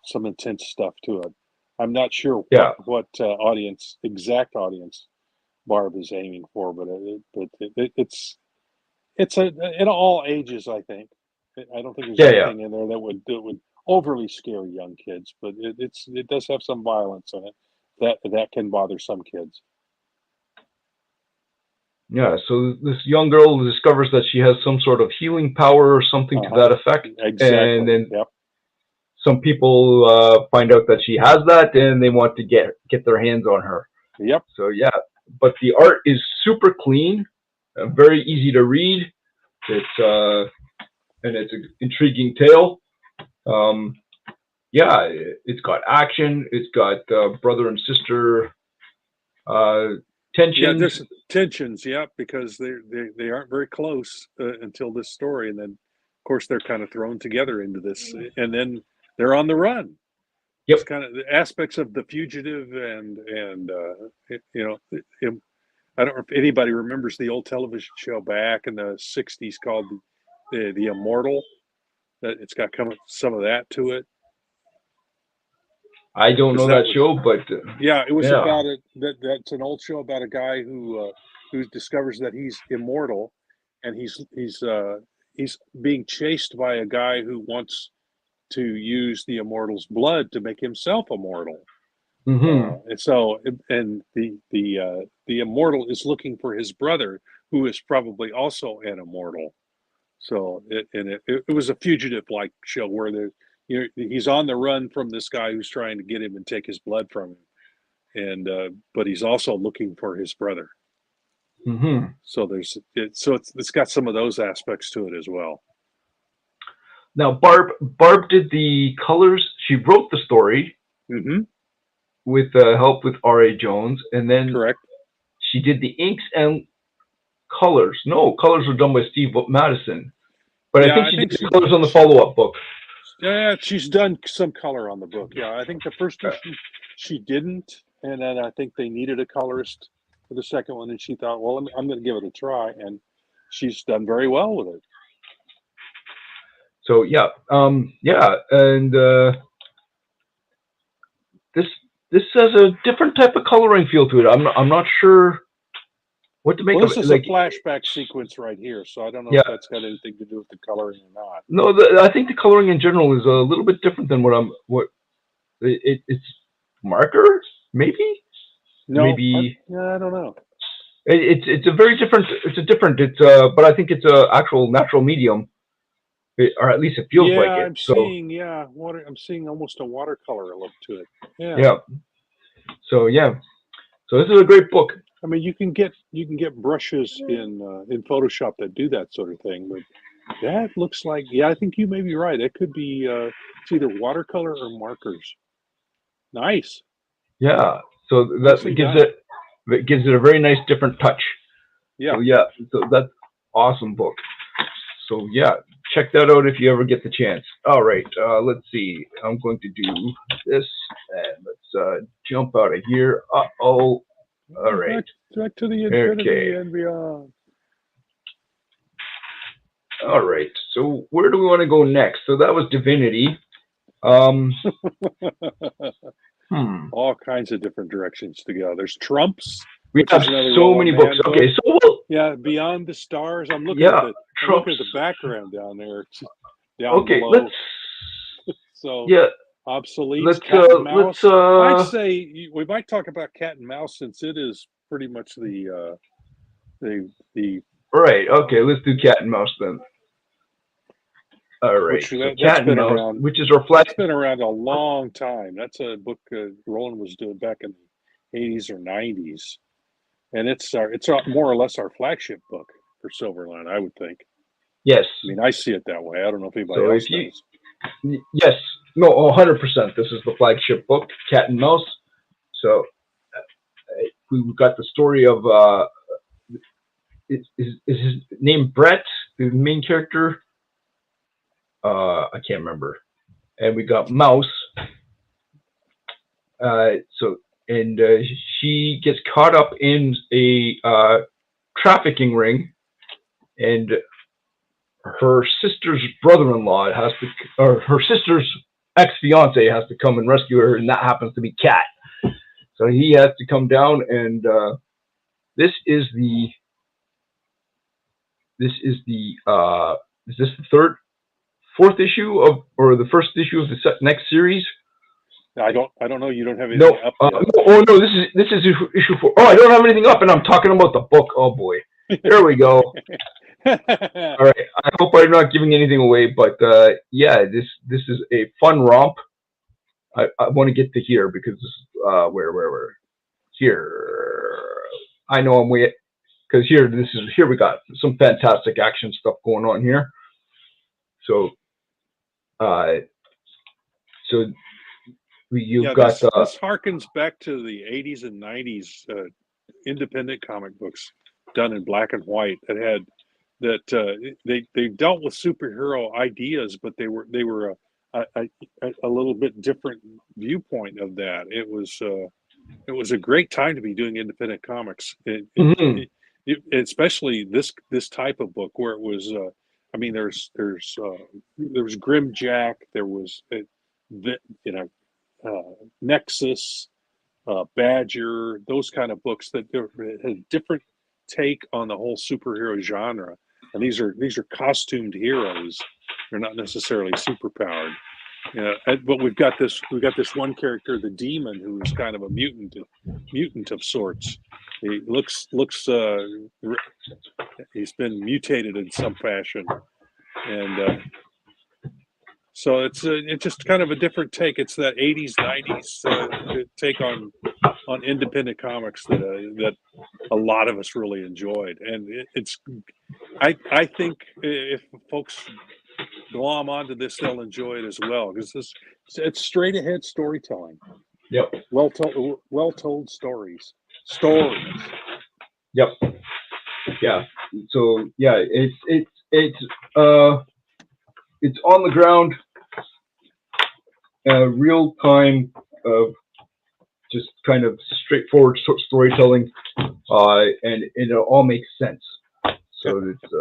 Speaker 7: some intense stuff to it. I'm not sure
Speaker 6: Yeah.
Speaker 7: what exact audience Barb is aiming for, but it's in all ages, I think. I don't think there's
Speaker 6: Yeah, yeah.
Speaker 7: anything in there that would overly scare young kids, but it does have some violence in it that can bother some kids.
Speaker 6: Yeah, so this young girl discovers that she has some sort of healing power or something to that effect.
Speaker 7: Exactly.
Speaker 6: And then
Speaker 7: Yep.
Speaker 6: some people find out that she has that, and they want to get their hands on her.
Speaker 7: Yep.
Speaker 6: So yeah, but the art is super clean, very easy to read. It's an intriguing tale. Yeah, it's got action. It's got brother and sister tensions.
Speaker 7: Yeah, there's tensions. Yeah, because they aren't very close until this story, and then of course they're kind of thrown together into this, and then they're on the run.
Speaker 6: Yep.
Speaker 7: It's kind of the aspects of The Fugitive, and I don't know if anybody remembers the old television show back in the '60s called the Immortal. That it's got some of that to it.
Speaker 6: I don't know that show, but
Speaker 7: yeah, it was about it. That's an old show about a guy who discovers that he's immortal, and he's being chased by a guy who wants to use the immortal's blood to make himself immortal.
Speaker 6: Mm-hmm.
Speaker 7: And so, and the immortal is looking for his brother, who is probably also an immortal. So it was a fugitive-like show where he's on the run from this guy who's trying to get him and take his blood from him, and but he's also looking for his brother.
Speaker 6: Mm-hmm.
Speaker 7: So it's got some of those aspects to it as well.
Speaker 6: Now Barb did the colors. She wrote the story with help with R.A. Jones, and then
Speaker 7: correct.
Speaker 6: She did the inks and colors. No, colors were done by Steve Madison, but I think she did the colors on the follow-up book.
Speaker 7: Yeah, she's done some color on the book. Yeah, I think the first issue she didn't, and then I think they needed a colorist for the second one, and she thought, well, I'm going to give it a try, and she's done very well with it.
Speaker 6: So yeah, and this has a different type of coloring feel to it. I'm not sure what to make of it.
Speaker 7: This is a flashback sequence right here, so I don't know if that's got anything to do with the coloring or not.
Speaker 6: No, I think the coloring in general is a little bit different than it's marker, maybe.
Speaker 7: No,
Speaker 6: maybe
Speaker 7: I don't know.
Speaker 6: It's a very different. But I think it's a actual natural medium, or at least it feels like it.
Speaker 7: I'm seeing almost a watercolor look to it.
Speaker 6: Yeah. So this is a great book.
Speaker 7: I mean, you can get brushes in Photoshop that do that sort of thing, but that looks like I think you may be right. It could be it's either watercolor or markers. Nice.
Speaker 6: Yeah. So that gives it a very nice different touch.
Speaker 7: Yeah.
Speaker 6: So that's awesome book. So check that out if you ever get the chance. All right. Let's see. I'm going to do this, and let's jump out of here. All right.
Speaker 7: Back to the infinity and beyond.
Speaker 6: All right. So where do we want to go next? So that was Divinity.
Speaker 7: All kinds of different directions to go. There's Trumps.
Speaker 6: We have so many books. Okay, so
Speaker 7: Beyond the Stars. I'm looking at the background down there. Down below. Obsolete. I'd say we might talk about Cat and Mouse, since it is pretty much the
Speaker 6: right. Okay, let's do Cat and Mouse then. All right. Cat and Mouse, which is
Speaker 7: It's been around a long time. That's a book Roland was doing back in the 80s or 90s, and it's more or less our flagship book for Silverline, I would think.
Speaker 6: Yes.
Speaker 7: I mean, I see it that way. I don't know if anybody else does.
Speaker 6: Yes. No, 100%. This is the flagship book, Cat and Mouse. So we've got the story of is his name Brett, the main character? I can't remember. And we got Mouse. She gets caught up in a trafficking ring, and her sister's brother-in-law has to, or her sister's ex-fiance has to come and rescue her, and that happens to be Cat. So he has to come down, and this is the is this the fourth issue of, or the first issue of the next series?
Speaker 7: I don't know. You don't have anything up yet.
Speaker 6: No, this is issue 4. Oh, I don't have anything up, and I'm talking about the book. Oh boy, there we go. All right, I hope I'm not giving anything away, but yeah, this is a fun romp. I want to get to here because this is where here. I know I'm way, because here we got some fantastic action stuff going on here. So you've got
Speaker 7: this harkens back to the 80s and 90s independent comic books done in black and white that had they dealt with superhero ideas, but they were a little bit different viewpoint of that. It was a great time to be doing independent comics, especially this type of book where it was. I mean, there was Grimjack, there was Nexus, Badger, those kind of books that had a different take on the whole superhero genre. And these are costumed heroes. They're not necessarily superpowered. But we've got this one character, the Demon, who is kind of a mutant of sorts. He looks he's been mutated in some fashion, and so it's just kind of a different take. It's that 80s 90s take on independent comics that a lot of us really enjoyed, and I think if folks glom onto this, they'll enjoy it as well, because it's straight ahead storytelling.
Speaker 6: Yep.
Speaker 7: Well told stories.
Speaker 6: Yep. Yeah. So yeah, it's on the ground, real time of just kind of straightforward storytelling, and it all makes sense. So it's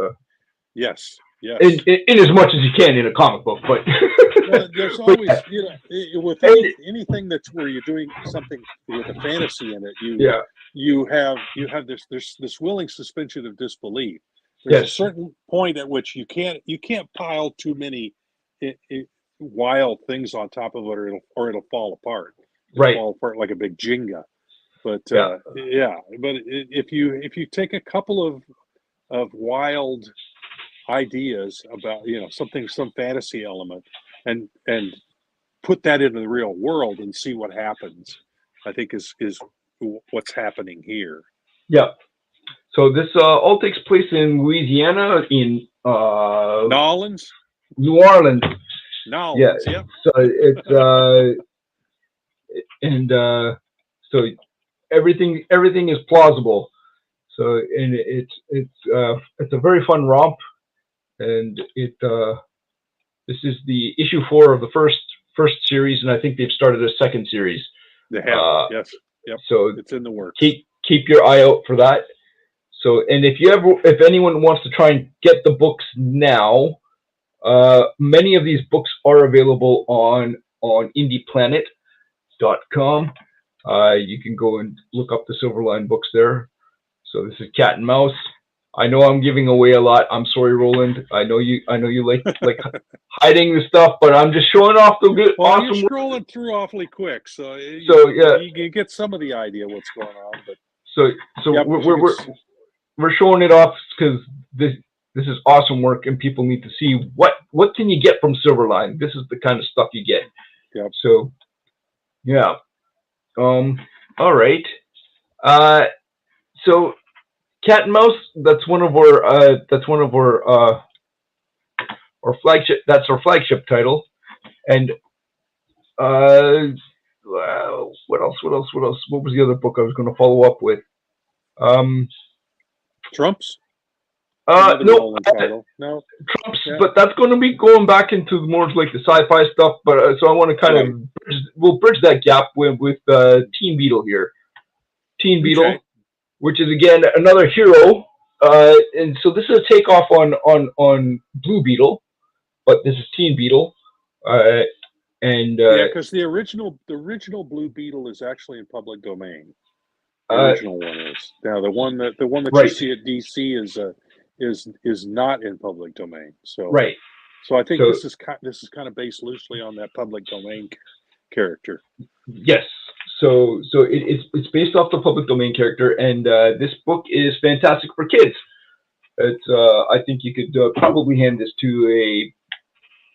Speaker 7: yes.
Speaker 6: In as much as you can in a comic book, but
Speaker 7: well, there's always with anything that's where you're doing something with a fantasy in it, you have this willing suspension of disbelief. There's a certain point at which you can't pile too many wild things on top of it, or it'll fall apart. It'll fall apart like a big Jenga. But but if you take a couple of wild ideas about some fantasy element and put that into the real world and see what happens, I think is what's happening here.
Speaker 6: Yeah. So this all takes place in Louisiana, in
Speaker 7: New Orleans.
Speaker 6: Yeah. Yep. So it's and so everything is plausible. So and it's a very fun romp. And this is the issue 4 of the first series, and I think they've started a second series.
Speaker 7: They have, yes, yep.
Speaker 6: So
Speaker 7: it's in the works.
Speaker 6: Keep your eye out for that. So, and if anyone wants to try and get the books now, many of these books are available on indieplanet.com. You can go and look up the Silverline books there. So this is Cat and Mouse. I know I'm giving away a lot. I'm sorry, Roland. I know you like hiding the stuff, but I'm just showing off the good.
Speaker 7: Well,
Speaker 6: awesome
Speaker 7: you're scrolling through awfully quick, so
Speaker 6: yeah,
Speaker 7: you get some of the idea what's going on. But
Speaker 6: yep, we're showing it off because this is awesome work, and people need to see what can you get from Silverline. This is the kind of stuff you get.
Speaker 7: Yep.
Speaker 6: So yeah. All right. So Cat and Mouse, that's one of our flagship. That's our flagship title. And what else? What was the other book I was going to follow up with?
Speaker 7: Trumps.
Speaker 6: No,
Speaker 7: Trumps.
Speaker 6: Yeah. But that's going to be going back into more like the sci-fi stuff. But so I want to kind of we'll bridge that gap with Teen Beetle here. Teen Beetle. Okay. Which is again another hero and so this is a takeoff on Blue Beetle, but this is Teen Beetle, and
Speaker 7: Yeah, because the original Blue Beetle is actually in public domain. The original one is. Now the one that you
Speaker 6: right.
Speaker 7: see at DC is not in public domain. So
Speaker 6: Right.
Speaker 7: So I think
Speaker 6: So-
Speaker 7: this is kind of based loosely on that public domain character.
Speaker 6: Yes. So it's based off the public domain character, and this book is fantastic for kids. It's I think you could probably hand this to a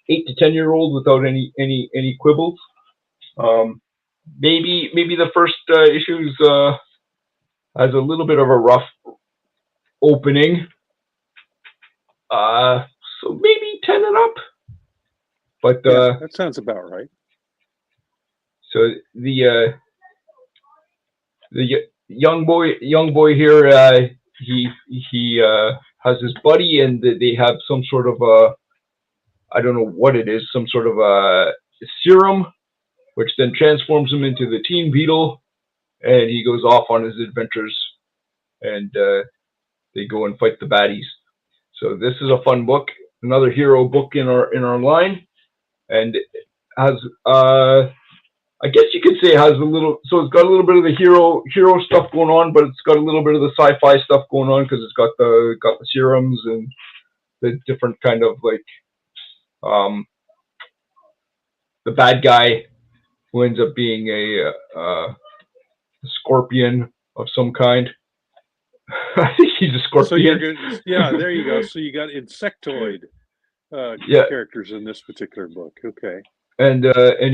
Speaker 6: 8 to 10-year-old without any quibbles. Maybe the first issues has a little bit of a rough opening. So maybe 10 and up. But
Speaker 7: Yeah, that sounds about right.
Speaker 6: so the young boy here, he has his buddy, and they have some sort of I don't know what it is, some sort of a serum, which then transforms him into the Teen Beetle, and he goes off on his adventures, and they go and fight the baddies. So this is a fun book, another hero book in our line, and has I guess you could say it has a little. So it's got a little bit of the hero stuff going on, but it's got a little bit of the sci-fi stuff going on because it's got the serums and the different kind of like the bad guy who ends up being a scorpion of some kind. I think he's a scorpion.
Speaker 7: So you're good. Yeah, there you go. So you got insectoid characters in this particular book. Okay.
Speaker 6: And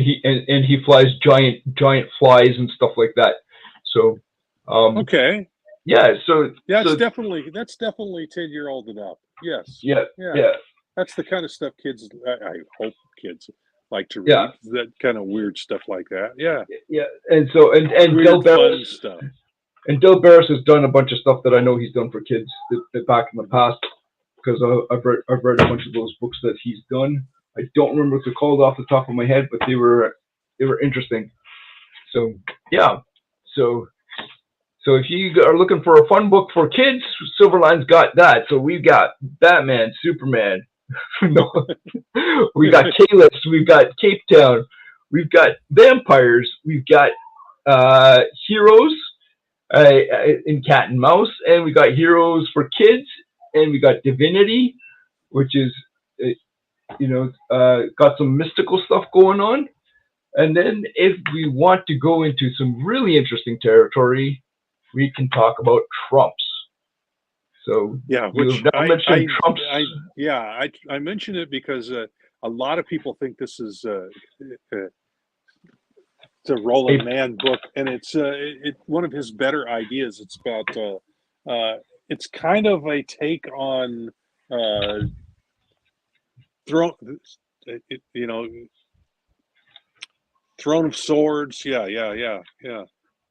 Speaker 6: he flies giant flies and stuff like that. So
Speaker 7: okay.
Speaker 6: Yeah, so
Speaker 7: that's definitely 10-year-old and up. Yes.
Speaker 6: Yeah.
Speaker 7: That's the kind of stuff kids, I hope kids like to read. Yeah. That kind of weird stuff like that. Yeah.
Speaker 6: Yeah. And so and Del Barris stuff. And Del Barris has done a bunch of stuff that I know he's done for kids back in the past, because I've read a bunch of those books that he's done. I don't remember what they're called off the top of my head, but they were interesting. So yeah. So if you are looking for a fun book for kids, Silverline's got that. So we've got Batman, Superman, we got Kalis, we've got Cape Town, we've got vampires, we've got heroes in Cat and Mouse, and we got heroes for kids, and we got Divinity, which is got some mystical stuff going on. And then if we want to go into some really interesting territory, we can talk about Trumps. So
Speaker 7: yeah, which I mention it because a lot of people think this is it's a Roland Mann book, and it's one of his better ideas. It's about it's kind of a take on Throne of Swords. Yeah.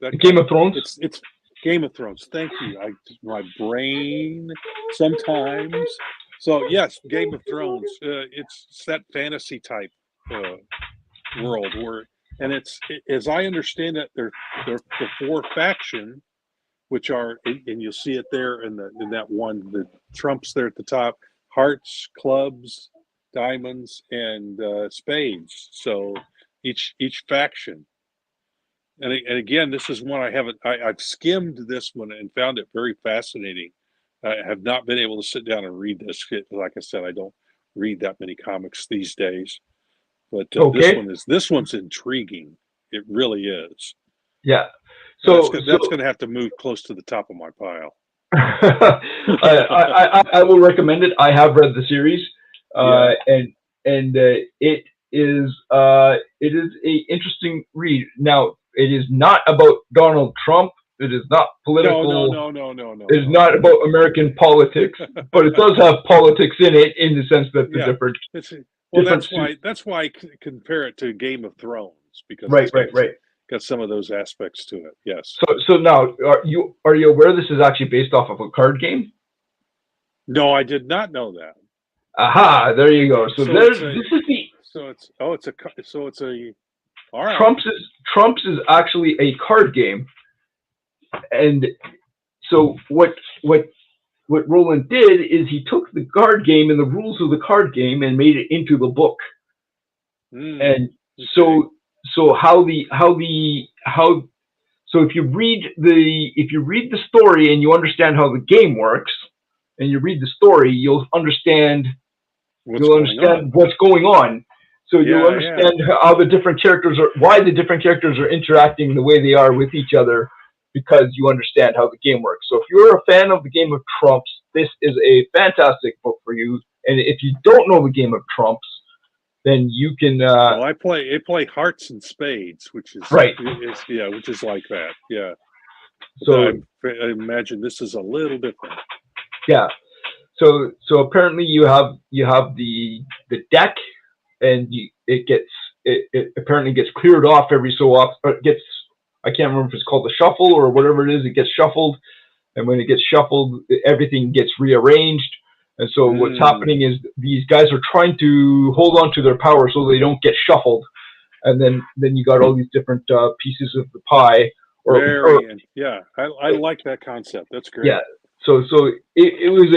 Speaker 7: That
Speaker 6: Game of Thrones.
Speaker 7: It's Game of Thrones. Thank you. My brain sometimes. So yes, Game of Thrones. It's that fantasy type world where, and it's, as I understand it, they're the 4 faction, which are, and you'll see it there in that one, the Trumps there at the top: hearts, clubs, diamonds, and spades. So each faction. And again, this is one I've skimmed this one and found it very fascinating. I have not been able to sit down and read this. Like I said, I don't read that many comics these days. But this one's intriguing. It really is.
Speaker 6: Yeah.
Speaker 7: So that's going to have to move close to the top of my pile.
Speaker 6: I will recommend it. I have read the series, and it is a interesting read. Now, it is not about Donald Trump. It is not political.
Speaker 7: No.
Speaker 6: It is not about American politics, but it does have politics in it, in the sense that the different.
Speaker 7: That's why I compare it to Game of Thrones, because
Speaker 6: right.
Speaker 7: Got some of those aspects to it. Yes.
Speaker 6: So now, are you aware this is actually based off of a card game?
Speaker 7: No, I did not know that.
Speaker 6: Aha! There you go. So
Speaker 7: it's a. All right.
Speaker 6: Trumps is actually a card game, and so what what Roland did is he took the card game and the rules of the card game and made it into the book. And so if you read the story and you understand how the game works, and you read the story, you'll understand what's going on. So you'll understand how the different characters why the different characters are interacting the way they are with each other, because you understand how the game works. So if you're a fan of the game of Trumps, this is a fantastic book for you. And if you don't know the game of Trumps, then you can.
Speaker 7: Well, I play Hearts and Spades, which is
Speaker 6: right.
Speaker 7: Which is like that. Yeah.
Speaker 6: So
Speaker 7: I imagine this is a little different.
Speaker 6: Yeah. So apparently you have the deck, and it apparently gets cleared off every so often. I can't remember if it's called the shuffle or whatever it is. It gets shuffled, and when it gets shuffled, everything gets rearranged. And so what's happening is these guys are trying to hold on to their power so they don't get shuffled. And then you got all these different pieces of the pie. I like that concept. That's great. Yeah. So it was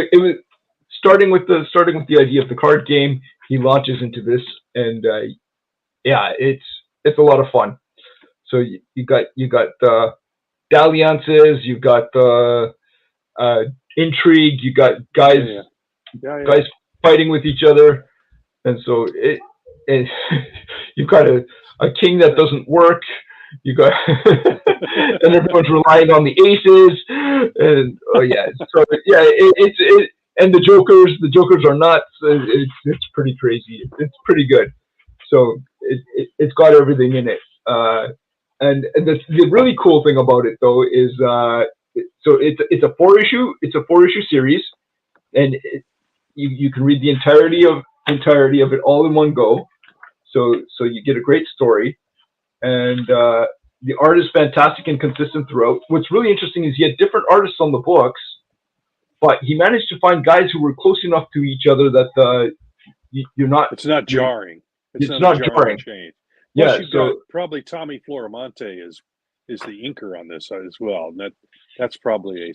Speaker 6: starting with the idea of the card game. He launches into this, and it's a lot of fun. So you got dalliances, you've got intrigue, you got guys fighting with each other, and so you've got a king that doesn't work. You got and everyone's relying on the aces, and and the jokers are nuts. It's pretty crazy. It's pretty good. So it's got everything in it. And the really cool thing about it though is it's a 4-issue series, and you can read the entirety of it all in one go. So you get a great story, and the art is fantastic and consistent throughout. What's really interesting is he had different artists on the books, but he managed to find guys who were close enough to each other that you're not.
Speaker 7: It's not jarring.
Speaker 6: It's not jarring.
Speaker 7: Change.
Speaker 6: Yeah,
Speaker 7: got probably Tommy Floramonte is the inker on this as well. And that's probably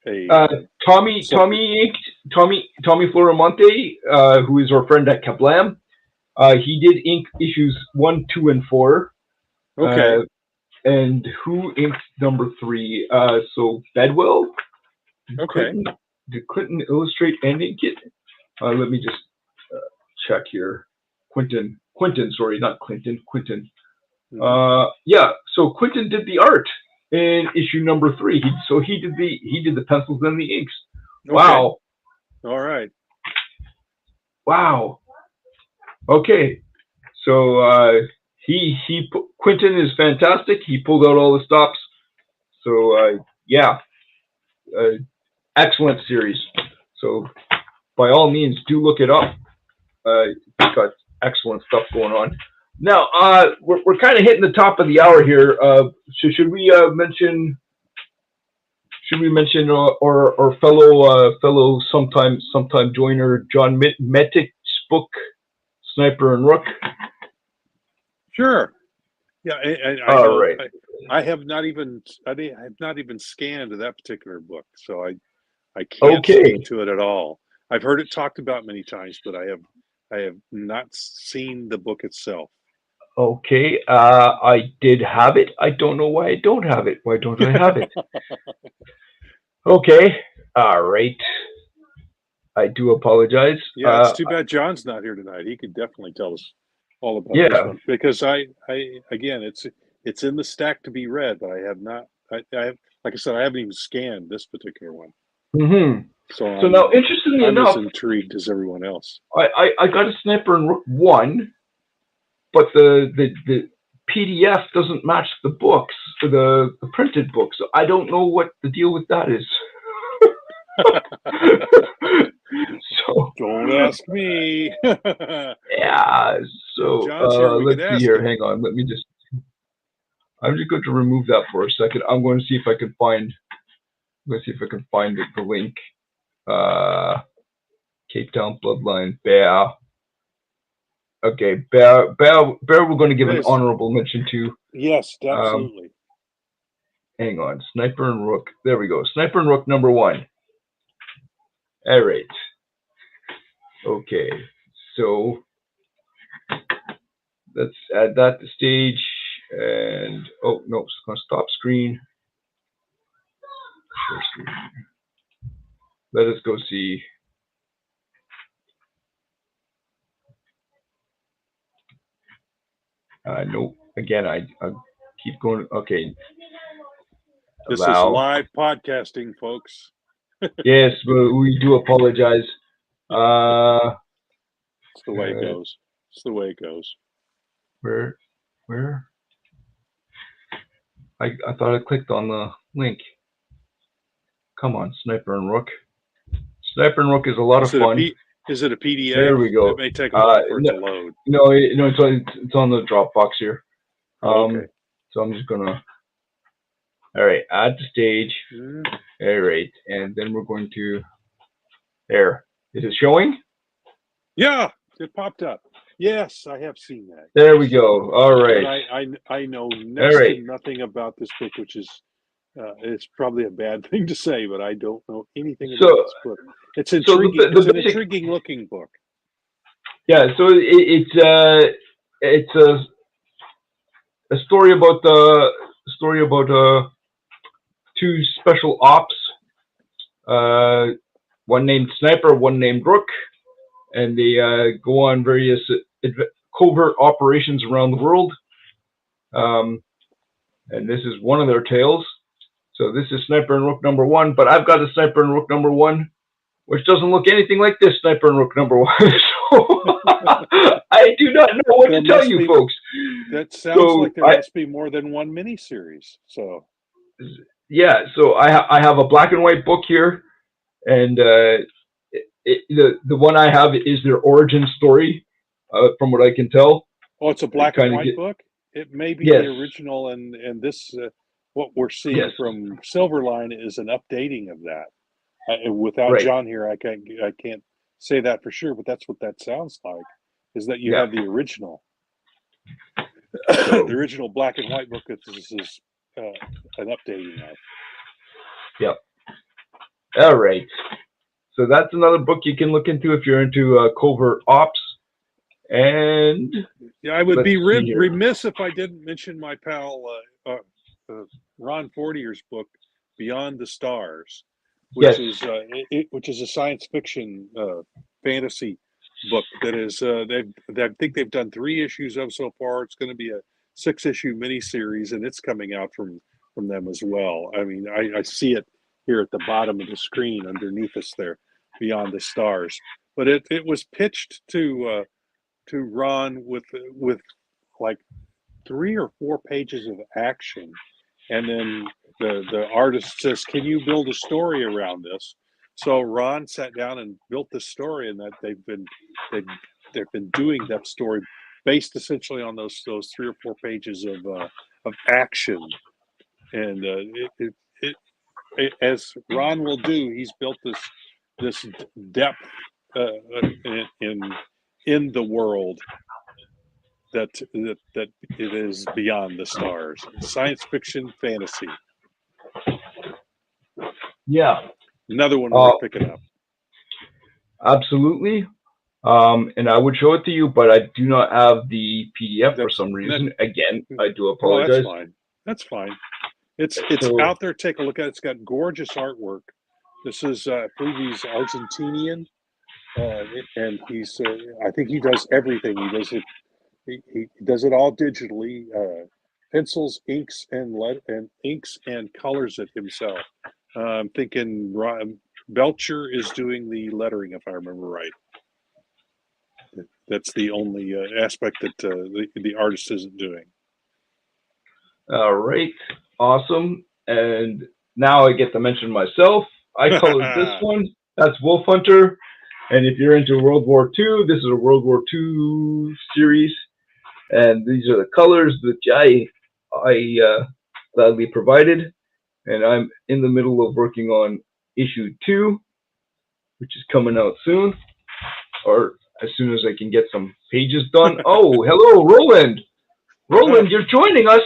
Speaker 6: Tommy Floramonte, who is our friend at Kablam. He did ink issues 1, 2, and 4.
Speaker 7: Okay.
Speaker 6: And who inked number 3? So Bedwell.
Speaker 7: Okay.
Speaker 6: Did Clinton illustrate and ink it? Let me just check here. Quentin, sorry, not Clinton. Quentin. So Quentin did the art in issue number 3. He did the pencils and the inks.
Speaker 7: Okay.
Speaker 6: Wow.
Speaker 7: All right.
Speaker 6: Wow. Okay. So Quentin is fantastic. He pulled out all the stops. So excellent series. So by all means, do look it up. It's got excellent stuff going on. Now, we're kind of hitting the top of the hour here. Should we mention our fellow sometime joiner John Metick's book, Sniper and Rook?
Speaker 7: Sure. Yeah.
Speaker 6: All right.
Speaker 7: I have not even scanned that particular book, so I can't speak to it at all. I've heard it talked about many times, but I have not seen the book itself.
Speaker 6: Okay, I did have it. I don't know why I don't have it. Why don't I have it? Okay, all right. I do apologize.
Speaker 7: Yeah, it's too bad John's not here tonight. He could definitely tell us all about this one, because again, it's in the stack to be read, but I have not. I have, like I said, I haven't even scanned this particular one.
Speaker 6: Mm-hmm. So now, interestingly enough,
Speaker 7: I'm as intrigued as everyone else.
Speaker 6: I got a Sniper and Rook 1, but the PDF doesn't match the books, the printed book. So I don't know what the deal with that is. So
Speaker 7: don't ask me.
Speaker 6: Yeah. So let's see here. Hang on. I'm just going to remove that for a second. I'm going to see if I can find. Let's see if I can find the link. Cape Town Bloodline Bear. Okay, Bear. We're going to give an honorable mention to.
Speaker 7: Yes, absolutely.
Speaker 6: Hang on, Sniper and Rook. There we go. Sniper and Rook number 1. All right. Okay. So let's add that to stage. And oh no, it's going to stop screen. Share screen. Let us go see. No, again, I keep going. Okay.
Speaker 7: This is live podcasting, folks.
Speaker 6: Yes, but we do apologize.
Speaker 7: It's the way it goes. It's the way it goes.
Speaker 6: Where? I thought I clicked on the link. Come on, Sniper and Rook. Sniper and Rook is a lot of fun.
Speaker 7: Is it a PDF?
Speaker 6: There we go.
Speaker 7: It may take a while for it to load.
Speaker 6: No, it's on the Dropbox here.
Speaker 7: Okay.
Speaker 6: So I'm just gonna. All right, add to stage. All right, and then we're going to. There. Is it showing?
Speaker 7: Yeah, it popped up. Yes, I have seen that.
Speaker 6: There we go. All right.
Speaker 7: I know next to nothing about this book, which is it's probably a bad thing to say, but I don't know anything about this book. It's intriguing. It's an intriguing looking book.
Speaker 6: Yeah, so it's a story about two special ops. One named Sniper, one named Rook, and they go on various covert operations around the world. And this is one of their tales. So this is Sniper and Rook number 1, but I've got a Sniper and Rook number 1, which doesn't look anything like this Sniper and Rook number 1. So I do not know what to tell you folks.
Speaker 7: That sounds like there must be more than one miniseries. So
Speaker 6: yeah, so I have a black and white book here, and the one I have is their origin story, from what I can tell.
Speaker 7: Oh, it's a black and white book? It may be the original, and this what we're seeing from Silverline is an updating of that. Without John here, I can't say that for sure, but that's what that sounds like. Is that you have the original, the original black and white book that this is an updating of.
Speaker 6: Yep. All right. So that's another book you can look into if you're into covert ops. And
Speaker 7: I would be remiss if I didn't mention my pal Ron Fortier's book, Beyond the Stars, which is a science fiction fantasy book that is I think they've done 3 issues of so far. It's going to be a 6-issue miniseries, and it's coming out from them as well. I mean, I see it here at the bottom of the screen underneath us there, Beyond the Stars. But it was pitched to Ron with like 3 or 4 pages of action, and then the artist says, "Can you build a story around this?" So Ron sat down and built this story, and that they've been doing that story based essentially on those 3 or 4 pages of action, and as Ron will do, he's built this depth in the world that it is beyond the stars. Science fiction fantasy.
Speaker 6: Yeah.
Speaker 7: Another one worth picking up.
Speaker 6: Absolutely. And I would show it to you, but I do not have the PDF for some reason. Again, I do apologize.
Speaker 7: Well, that's fine. It's out there. Take a look at it. It's got gorgeous artwork. This is, I believe he's Argentinian, and he's. I think he does everything. He does it. He does it all digitally. Pencils, inks, and colors it himself. I'm thinking Belcher is doing the lettering, if I remember right. That's the only aspect that the artist isn't doing.
Speaker 6: All right, awesome. And now I get to mention myself. I colored this one. That's Wolf Hunter. And if you're into World War II, this is a World War II series. And these are the colors that I gladly provided. And I'm in the middle of working on issue 2, which is coming out soon, or as soon as I can get some pages done. Oh, hello, Roland. Roland, you're joining us.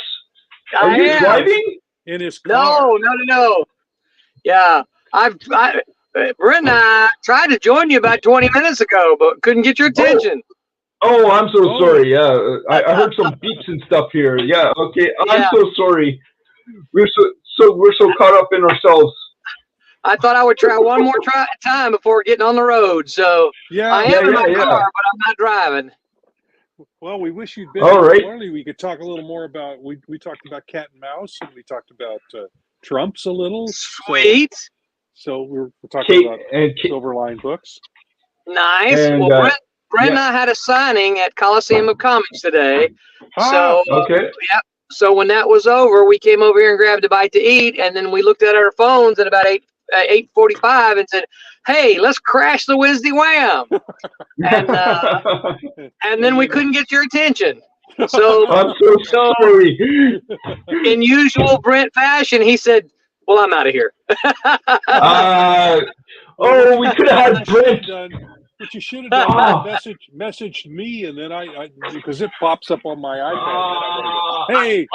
Speaker 6: Are you driving?
Speaker 7: In his car.
Speaker 8: No. Yeah, Brent and I tried to join you about 20 minutes ago, but couldn't get your attention.
Speaker 6: Oh, I'm so sorry. Yeah, I heard some beeps and stuff here. Yeah, okay. I'm so sorry. We're so caught up in ourselves.
Speaker 8: I thought I would try one more time before getting on the road. So I am in my car, but I'm not driving.
Speaker 7: Well, we wish you'd been early. We could talk a little more about. We talked about cat and mouse, and we talked about Trumps a little.
Speaker 8: Sweet.
Speaker 7: So we're talking about Silverline books.
Speaker 8: Nice. And, well, Brent and I had a signing at Coliseum of Comics today. So So when that was over, we came over here and grabbed a bite to eat, and then we looked at our phones at about 8:45 and said, "Hey, let's crash the Wednesday Wham!" And then we couldn't get your attention. So
Speaker 6: I'm so sorry.
Speaker 8: In usual Brent fashion, he said, "Well, I'm out of here."
Speaker 6: We could have had Brent.
Speaker 7: What you should have done messaged me, and then I because it pops up on my iPad. Hey,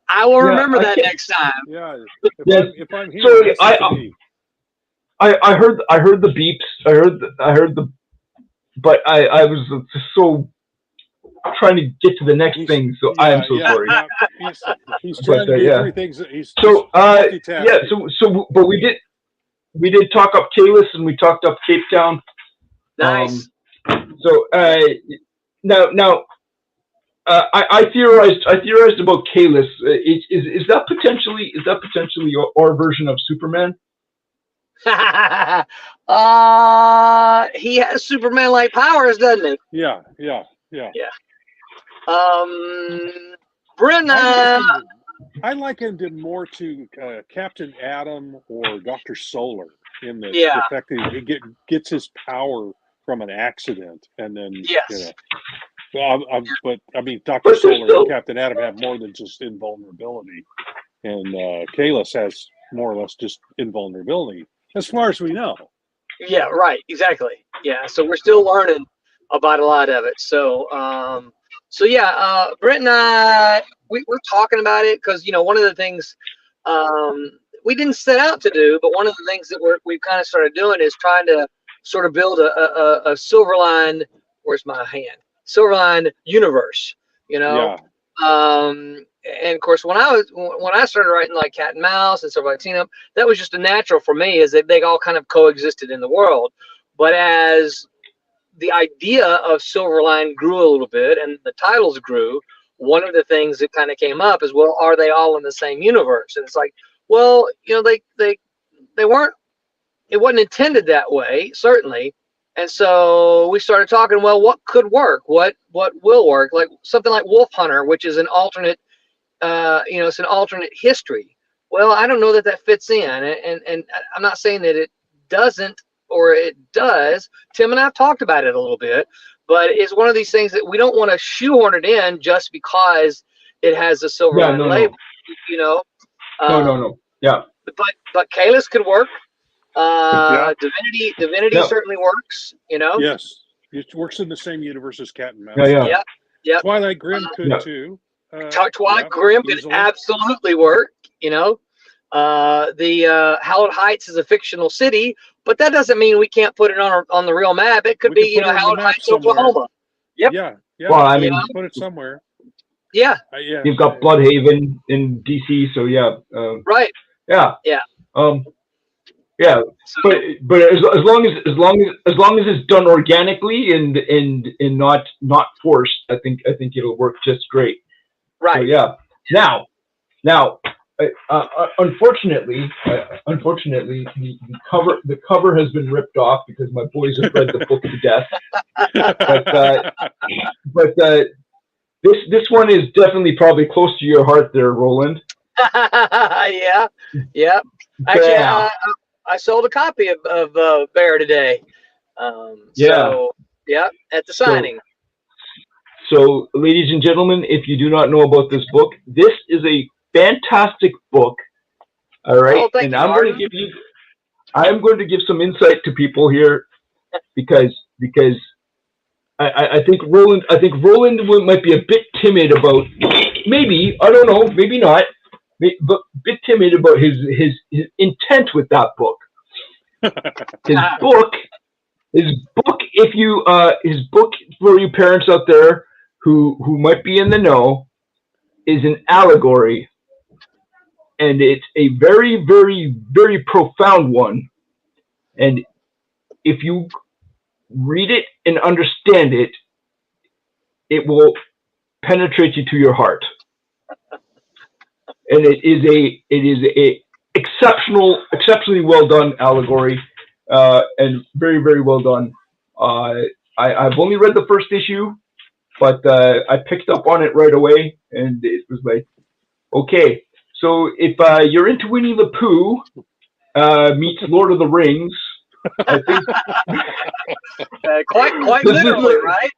Speaker 8: I will remember that next time.
Speaker 7: Yeah, if I'm here,
Speaker 6: sorry, I heard the beeps. I heard the, but I was just so trying to get to the next thing. So I am so sorry.
Speaker 7: He's trying to do everything.
Speaker 6: But we did talk up Kalis and we talked up Cape Town.
Speaker 8: Nice.
Speaker 6: Now, I theorized about Kalis. Is that potentially our version of Superman?
Speaker 8: He has Superman-like powers, doesn't he?
Speaker 7: Yeah.
Speaker 8: Brent,
Speaker 7: I likened him more to Captain Atom or Dr. Solar in the fact that he gets his power from an accident, and then but I mean, Dr. Solar and Captain Atom have more than just invulnerability, and Kalis has more or less just invulnerability, as far as we know.
Speaker 8: Yeah, right, exactly. Yeah, so we're still learning about a lot of it. So, Brent and I, we're talking about it because, one of the things we didn't set out to do, but one of the things that we've kind of started doing is trying to sort of build a Silverline, Silverline universe, and of course, when I started writing like Cat and Mouse and Silverline Team Up, that was just a natural for me, is that they all kind of coexisted in the world. But as the idea of Silverline grew a little bit and the titles grew, one of the things that kind of came up is, well, are they all in the same universe? And it's like, well, they weren't. It wasn't intended that way, certainly. And so we started talking, well, what could work? What will work? Like something like Wolf Hunter, which is an alternate, it's an alternate history. Well, I don't know that fits in. And I'm not saying that it doesn't or it does. Tim and I have talked about it a little bit, but it's one of these things that we don't want to shoehorn it in just because it has a Silverline label,
Speaker 6: No. Yeah.
Speaker 8: But Kalis could work. Divinity certainly works,
Speaker 7: Yes, it works in the same universe as Cat and Mouse.
Speaker 8: Yeah.
Speaker 7: Twilight Grim could too.
Speaker 8: Twilight Grim could absolutely work. The Hallowed Heights is a fictional city, but that doesn't mean we can't put it on the real map. It could be Hallowed Heights, Oklahoma. Yep.
Speaker 7: Yeah.
Speaker 6: Well, I mean,
Speaker 7: put it somewhere.
Speaker 8: Yeah.
Speaker 6: You've got Bloodhaven in DC, so yeah.
Speaker 8: Right.
Speaker 6: Yeah.
Speaker 8: Yeah.
Speaker 6: Yeah, but as long as it's done organically and not forced, I think it'll work just great.
Speaker 8: Right.
Speaker 6: So, yeah. Now, unfortunately, the cover has been ripped off because my boys have read the book to death. But this one is definitely probably close to your heart, there, Roland.
Speaker 8: Yeah. Actually, I sold a copy of Bear today. So, at the signing.
Speaker 6: So, ladies and gentlemen, if you do not know about this book, this is a fantastic book. All right,
Speaker 8: and
Speaker 6: I'm going to give some insight to people here because I think Roland might be a bit timid about, maybe, I don't know, maybe not, but a bit timid about his intent with that book. His book, if you his book for you parents out there who might be in the know, is an allegory, and it's a very, very, very profound one. And if you read it and understand it, it will penetrate you to your heart. And it is a exceptionally well done allegory, and very, very well done. I've only read the first issue, but I picked up on it right away, and it was like, okay. So if you're into Winnie the Pooh meets Lord of the Rings, I think
Speaker 8: quite literally, right?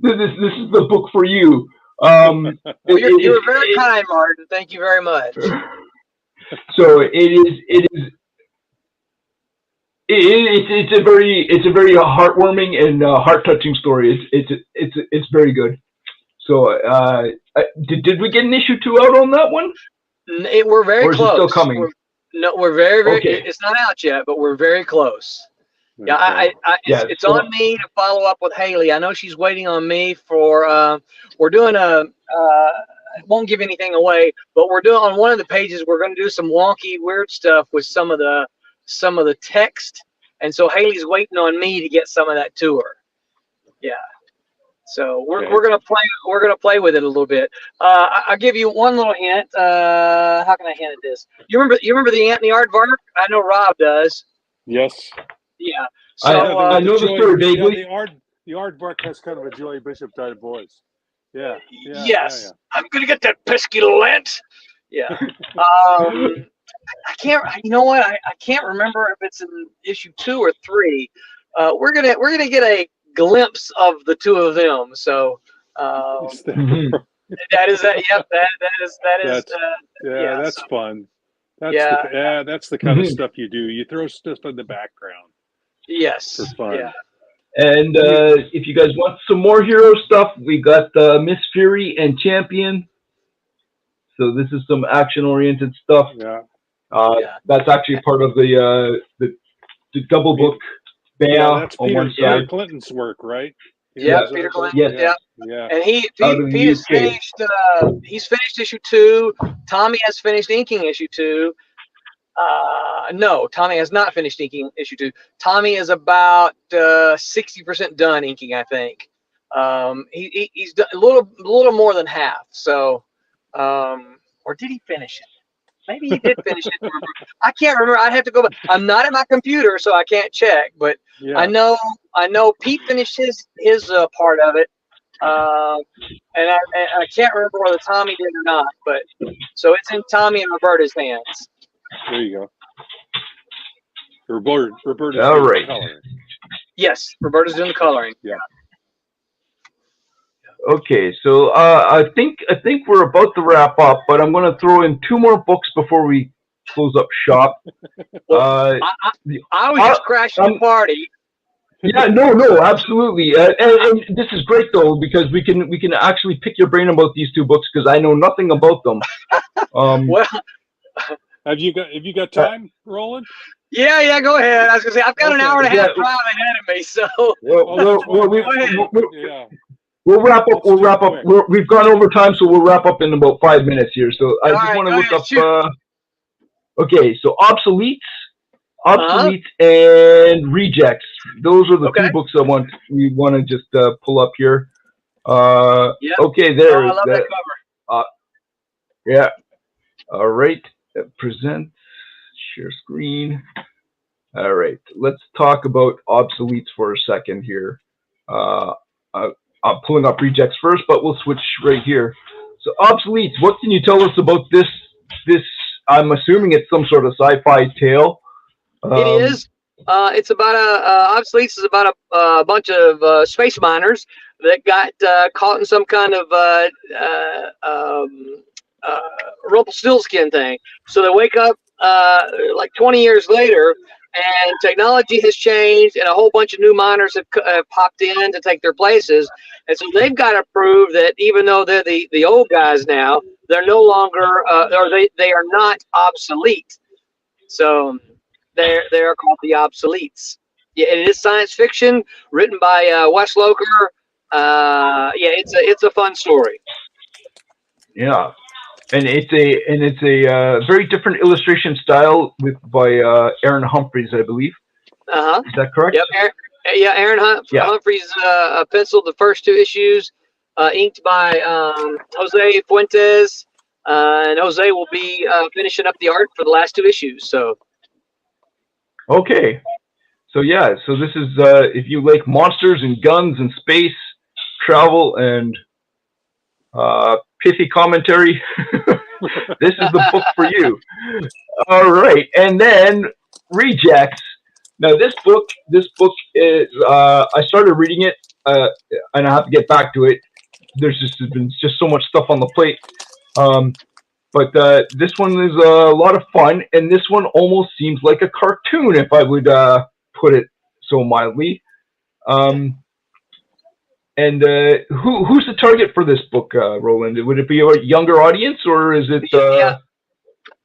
Speaker 6: This is the book for you.
Speaker 8: Well, you were very kind, Martin. Thank you very much.
Speaker 6: So it's a very heartwarming and heart-touching story. It's very good. So did we get an issue 2 out on that one?
Speaker 8: We're very
Speaker 6: or is
Speaker 8: close.
Speaker 6: It still coming?
Speaker 8: We're very.
Speaker 6: Okay.
Speaker 8: It's not out yet, but we're very close.
Speaker 7: Okay.
Speaker 8: Yeah, it's on me to follow up with Haley. I know she's waiting on me for. We're doing I won't give anything away, but we're doing on one of the pages. We're going to do some wonky, weird stuff with some of the text, and so Haley's waiting on me to get some of that to her. Yeah. So we're gonna play with it a little bit. I'll give you one little hint. How can I hint at this? You remember the ant and the aardvark? I know Rob does.
Speaker 7: Yes.
Speaker 8: Yeah.
Speaker 6: So I know the story vaguely.
Speaker 7: The aardvark has kind of a Joey Bishop type voice. Yeah.
Speaker 8: Yes.
Speaker 7: Yeah.
Speaker 8: I'm gonna get that pesky little ant. Yeah. I can't. You know what? I can't remember if it's in issue 2 or 3. We're gonna get a glimpse of the 2 of them. So that is that. Yep. That is.
Speaker 7: Yeah, that's fun. That's the kind of stuff you do. You throw stuff in the background.
Speaker 8: Yes.
Speaker 7: For fun.
Speaker 8: Yeah.
Speaker 6: And if you guys want some more hero stuff, we got Miss Fury and Champion. So this is some action-oriented stuff.
Speaker 7: Yeah.
Speaker 6: That's actually part of the double book.
Speaker 7: That's
Speaker 6: on one
Speaker 7: Peter
Speaker 6: side.
Speaker 7: Clinton's work, right?
Speaker 8: Yeah, Peter Clinton.
Speaker 6: Yes.
Speaker 7: Yeah.
Speaker 8: And Pete has finished. He's finished issue 2. Tommy has finished inking issue 2. No, Tommy has not finished inking issue 2. Tommy is about 60% done inking, I think. He's done a little more than half. So, or did he finish it? Maybe he did finish it. I can't remember. I'd have to go back. I'm not at my computer, so I can't check. But I know Pete finished his part of it, and I can't remember whether Tommy did or not. But so it's in Tommy and Roberta's hands.
Speaker 7: There you go. Roberta's
Speaker 6: all right.
Speaker 7: Coloring.
Speaker 8: Yes, Roberta's doing the coloring.
Speaker 7: Yeah.
Speaker 6: Okay, so I think we're about to wrap up, but I'm going to throw in 2 more books before we close up shop.
Speaker 8: Well, I was just crashing the party.
Speaker 6: Yeah, no, absolutely, and this is great though because we can actually pick your brain about these 2 books because I know nothing about them.
Speaker 8: Well,
Speaker 7: have you got time, Roland?
Speaker 8: Yeah, go ahead. I was gonna say I've got an hour and a half drive ahead of me, so.
Speaker 6: We'll wrap up. We've gone over time, so we'll wrap up in about 5 minutes here. So I just want to look up. Okay, so obsoletes, and rejects. Those are the 2 books we want to just pull up here. Okay, there.
Speaker 8: I love that cover.
Speaker 6: Yeah. All right. Present. Share screen. All right. Let's talk about obsoletes for a second here. I'm pulling up rejects first, but we'll switch right here. So obsoletes, what can you tell us about this? I'm assuming it's some sort of sci-fi tale.
Speaker 8: It is. It's about obsoletes is about a bunch of space miners that got caught in some kind of Rumpelstiltskin thing. So they wake up like 20 years later, and technology has changed, and a whole bunch of new miners have popped in to take their places. And so they've got to prove that even though they're the old guys now, they're no longer, or they are not obsolete. So they are called the Obsoletes. Yeah, and it is science fiction written by Wes Loker. Yeah, it's a fun story.
Speaker 6: Yeah, and it's a very different illustration style by Aaron Humphries, I believe. Is that correct?
Speaker 8: Yep. Aaron Humphries penciled the first 2 issues, inked by Jose Fuentes, and Jose will be finishing up the art for the last 2 issues. So.
Speaker 6: Okay. So yeah, so this is if you like monsters and guns and space travel and pithy commentary, this is the book for you. All right, and then Rejects. Now this book is I started reading it and I have to get back to it. There's been so much stuff on the plate. But this one is a lot of fun, and this one almost seems like a cartoon, if I would put it so mildly. And who's the target for this book, Roland? Would it be a younger audience, or is it?
Speaker 8: Yeah.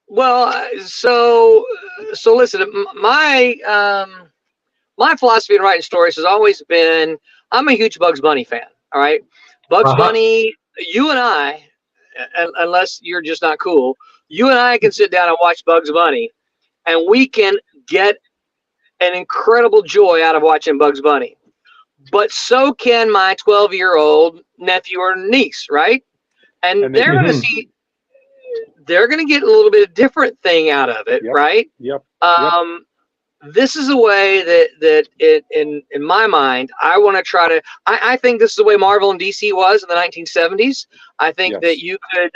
Speaker 8: Well, so listen. My philosophy in writing stories has always been, I'm a huge Bugs Bunny fan. All right, Bugs Bunny. You and I, unless you're just not cool, you and I can sit down and watch Bugs Bunny, and we can get an incredible joy out of watching Bugs Bunny. But so can my 12-year-old nephew or niece, right? And they're going to see, they're going to get a little bit of different thing out of it, right?
Speaker 7: Yep.
Speaker 8: This is a way that in my mind, I want to try to, I think this is the way Marvel and DC was in the 1970s. I think that you could,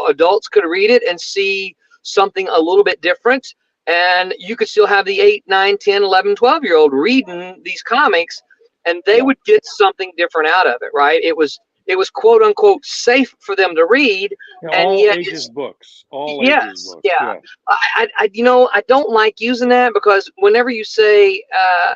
Speaker 8: adults could read it and see something a little bit different. And you could still have the 8, 9, 10, 11, 12-year-old reading these comics, and they would get something different out of it, right? It was quote unquote safe for them to read, and yet
Speaker 7: ages books.
Speaker 8: Ages books. Yeah. I don't like using that, because whenever you say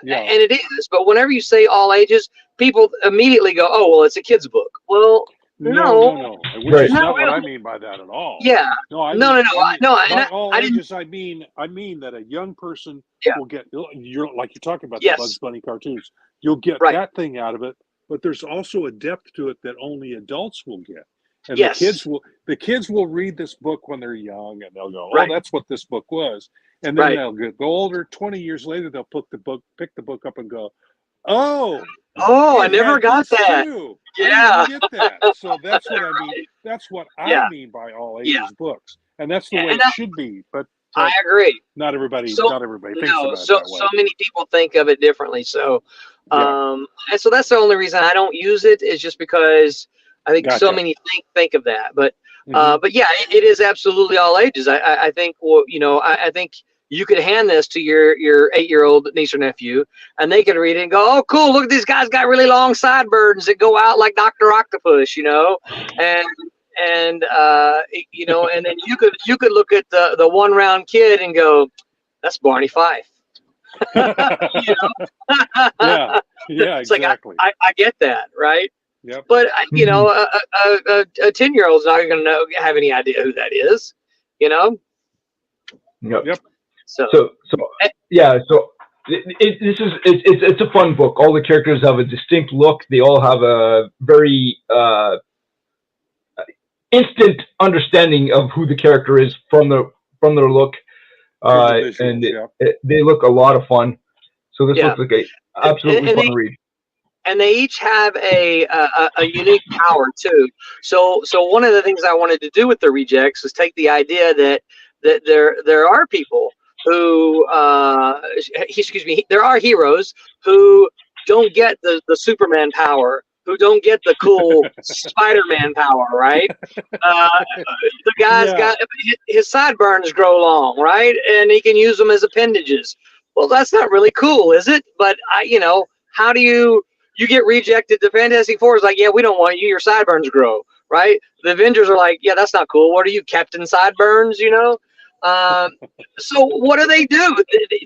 Speaker 8: and it is, but whenever you say all ages, people immediately go, oh well, it's a kid's book. Well, no.
Speaker 7: Which is not what I mean by that at all.
Speaker 8: Yeah.
Speaker 7: No.
Speaker 8: By
Speaker 7: all ages, I mean that a young person will get. You're talking about the Bugs Bunny cartoons. You'll get that thing out of it, but there's also a depth to it that only adults will get. And the kids will read this book when they're young, and they'll go, "Oh, that's what this book was." And then they'll go older. 20 years later, they'll pick the book up, and go, "Oh,
Speaker 8: I never got that."
Speaker 7: Too.
Speaker 8: Yeah,
Speaker 7: I didn't get that. So that's what I mean. That's what I mean by all ages books, and that's the way it should be. But
Speaker 8: I agree.
Speaker 7: Not everybody thinks about it that way.
Speaker 8: So many people think of it differently. So, and so that's the only reason I don't use it, is just because I think so many think of that. But but yeah, it is absolutely all ages. I think I think you could hand this to your 8-year-old niece or nephew, and they can read it and go, "Oh, cool! Look, these guys got really long sideburns that go out like Dr. Octopus," and and then you could look at the one round kid and go, "That's Barney Fife."
Speaker 7: Yeah,
Speaker 8: it's
Speaker 7: exactly.
Speaker 8: Like I get that, right?
Speaker 7: Yep.
Speaker 8: But a 10-year-old's not going to have any idea who that is,
Speaker 6: Yep. So it's a fun book. All the characters have a distinct look. They all have a very instant understanding of who the character is from their look, and they look a lot of fun. So this looks like a absolutely fun read.
Speaker 8: And they each have a unique power too. So one of the things I wanted to do with the Rejects is take the idea that there are people who there are heroes who don't get the Superman power, who don't get the cool Spider-Man power, right? The guy's got his sideburns grow long, right? And he can use them as appendages. Well, that's not really cool, is it? But how do you get rejected? The Fantastic Four is like, yeah, we don't want you. Your sideburns grow, right? The Avengers are like, yeah, that's not cool. What are you, Captain Sideburns? So what do they do?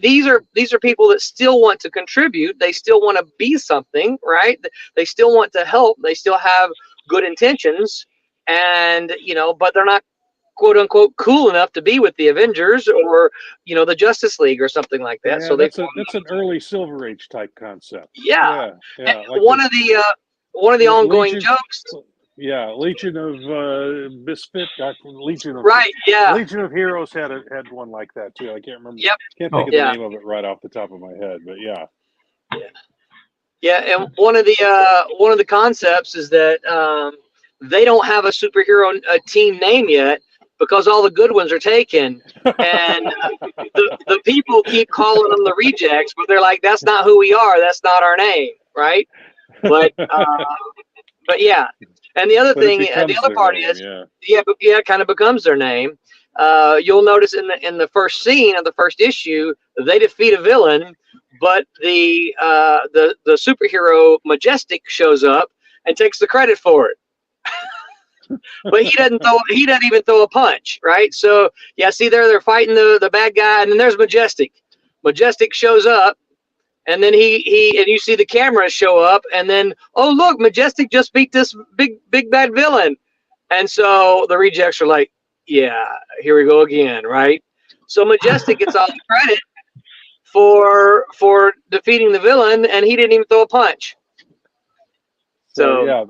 Speaker 8: These are people that still want to contribute. They still want to be something, right? They still want to help. They still have good intentions, and but they're not quote unquote cool enough to be with the Avengers or the Justice League or something like that.
Speaker 7: Yeah,
Speaker 8: So
Speaker 7: that's an early Silver Age type concept.
Speaker 8: Yeah.
Speaker 7: Yeah.
Speaker 8: Like one of the ongoing
Speaker 7: Legion,
Speaker 8: jokes.
Speaker 7: Yeah, Legion of Misfit, Legion of Legion of Heroes had one like that too. I can't remember.
Speaker 8: Yep.
Speaker 7: Can't think of the name of it right off the top of my head, but yeah.
Speaker 8: Yeah, and one of the concepts is that they don't have a superhero team name yet because all the good ones are taken, and the people keep calling them the rejects, but they're like, that's not who we are. That's not our name, right? But yeah. And the other thing, the other part is, it kind of becomes their name. You'll notice in the first scene of the first issue, they defeat a villain, but the superhero Majestic shows up and takes the credit for it. But he doesn't even throw a punch, right? So yeah, see there, they're fighting the bad guy, and then there's Majestic. Majestic shows up, and then he and you see the cameras show up, and then, oh look, Majestic just beat this big bad villain. And so the rejects are like, yeah, here we go again, right? So Majestic gets all the credit for defeating the villain, and he didn't even throw a punch. So
Speaker 7: yeah,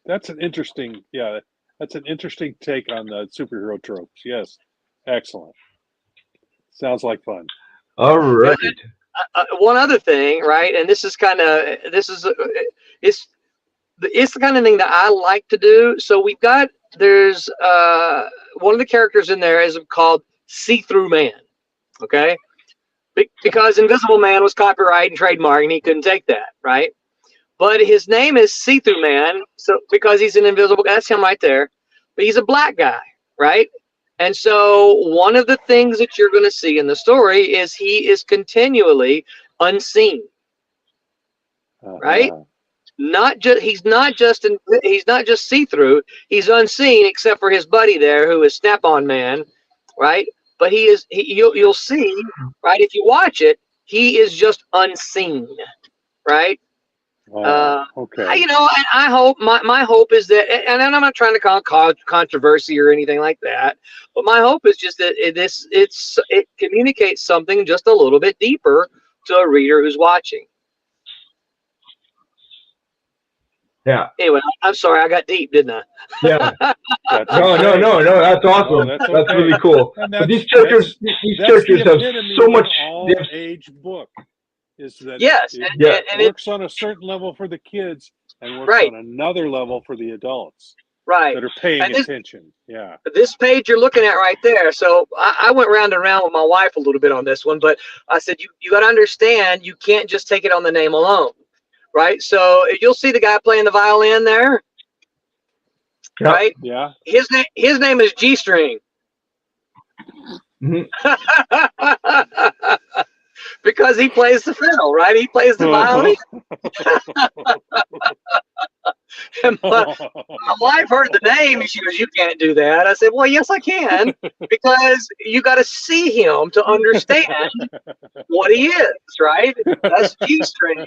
Speaker 7: that's an interesting take on the superhero tropes. Yes, excellent. Sounds like fun.
Speaker 6: All right.
Speaker 8: One other thing, right? And it's the kind of thing that I like to do. So there's one of the characters in there is called See-Through Man. Okay. Because Invisible Man was copyright and trademark, and he couldn't take that, right? But his name is See-Through Man, so because he's an invisible guy, that's him right there. But he's a black guy, right? And so one of the things that you're going to see in the story is he is continually unseen, right? He's not just see-through. He's unseen, except for his buddy there, who is Snap-on Man, right? But you'll see, right? If you watch it, he is just unseen, right?
Speaker 7: Okay.
Speaker 8: And I hope my hope is that, and I'm not trying to cause controversy or anything like that, but my hope is just that it communicates something just a little bit deeper to a reader who's watching.
Speaker 6: Yeah.
Speaker 8: Anyway, I'm sorry, I got deep, didn't I?
Speaker 6: Yeah. No. That's awesome. That's really cool. But these characters have so much.
Speaker 7: Age book. Is that
Speaker 8: it
Speaker 7: works on a certain level for the kids and works on another level for the adults,
Speaker 8: right?
Speaker 7: That are paying attention. Yeah.
Speaker 8: This page you're looking at right there. So I went round and round with my wife a little bit on this one, but I said you got to understand, you can't just take it on the name alone, right? So you'll see the guy playing the violin there, right?
Speaker 7: Yeah.
Speaker 8: His name is G String.
Speaker 6: Mm-hmm.
Speaker 8: Because he plays the fiddle, right? He plays the violin. And my wife heard the name and she goes, "You can't do that." I said, "Well, yes, I can, because you got to see him to understand what he is, right? That's G String."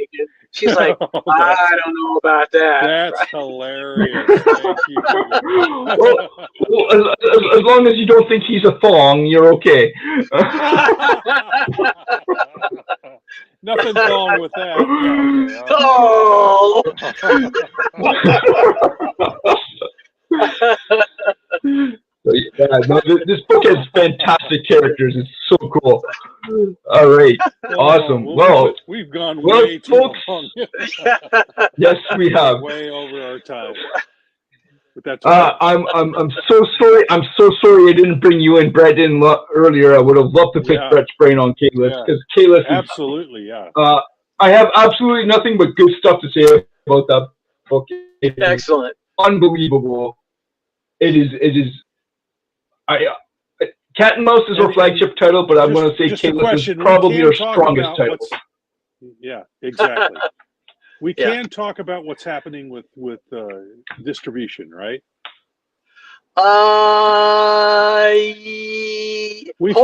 Speaker 8: She's like, "I don't know about that."
Speaker 7: That's hilarious. Thank you.
Speaker 6: Well, as long as you don't think he's a thong, you're okay.
Speaker 7: Nothing wrong with that.
Speaker 8: Oh.
Speaker 6: This book has fantastic characters. It's so cool. All right, awesome. Well,
Speaker 7: we've gone way too long.
Speaker 6: Yes, we have.
Speaker 7: Way over our time. But that's
Speaker 6: I'm so sorry. I'm so sorry I didn't bring you in, Brett, in earlier. I would have loved to pick Brett's brain on Kalis, because Kalis
Speaker 7: absolutely,
Speaker 6: I have absolutely nothing but good stuff to say about that book.
Speaker 8: Excellent,
Speaker 6: unbelievable. It is. Cat and Mouse is our flagship title, but I'm going to say Kalis is probably our strongest title.
Speaker 7: Yeah, exactly. We can talk about what's happening with distribution, right?
Speaker 8: Hold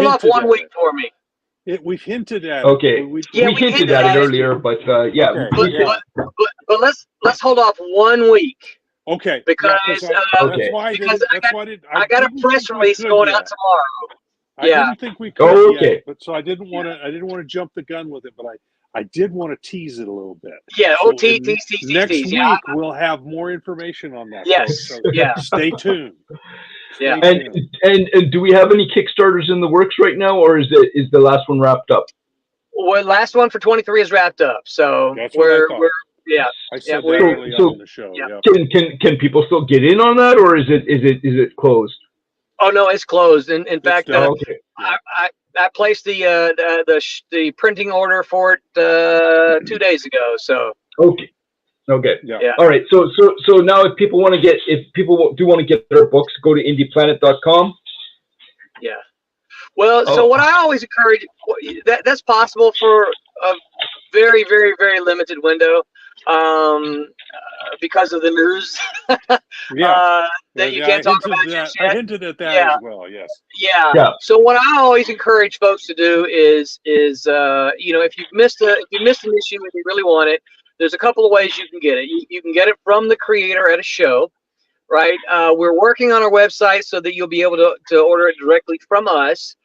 Speaker 8: off 1 week for me.
Speaker 7: We've hinted at
Speaker 6: it.
Speaker 7: We
Speaker 6: hinted at it earlier, but
Speaker 8: But let's hold off 1 week.
Speaker 7: Okay.
Speaker 8: Because
Speaker 6: Okay.
Speaker 8: I got a press release going out tomorrow.
Speaker 7: I didn't think we could
Speaker 6: okay.
Speaker 7: yet, but so I didn't want to jump the gun with it, but I did want to tease it a little bit.
Speaker 8: Yeah,
Speaker 7: So
Speaker 8: next
Speaker 7: week we'll have more information on that.
Speaker 8: Yes,
Speaker 7: folks, so stay tuned.
Speaker 8: Yeah.
Speaker 6: And do we have any Kickstarters in the works right now, or is the last one wrapped up?
Speaker 8: Well, last one for 23 is wrapped up, so we're
Speaker 7: I said that early on the show.
Speaker 8: Yeah.
Speaker 6: Can people still get in on that, or is it closed?
Speaker 8: Oh no, it's closed. In fact,
Speaker 6: okay.
Speaker 8: I placed the printing order for it 2 days ago. So
Speaker 6: okay.
Speaker 8: Yeah.
Speaker 6: All right. So now if people do want to get their books, go to indieplanet.com.
Speaker 8: Yeah. Well, so what I always encourage that's possible for a very, very, very limited window, because of the news. That you can't talk about just yet.
Speaker 7: I hinted at that as well. Yes.
Speaker 8: Yeah. So what I always encourage folks to do is if you missed an issue and you really want it, there's a couple of ways you can get it. You can get it from the creator at a show, right? We're working on our website so that you'll be able to order it directly from us.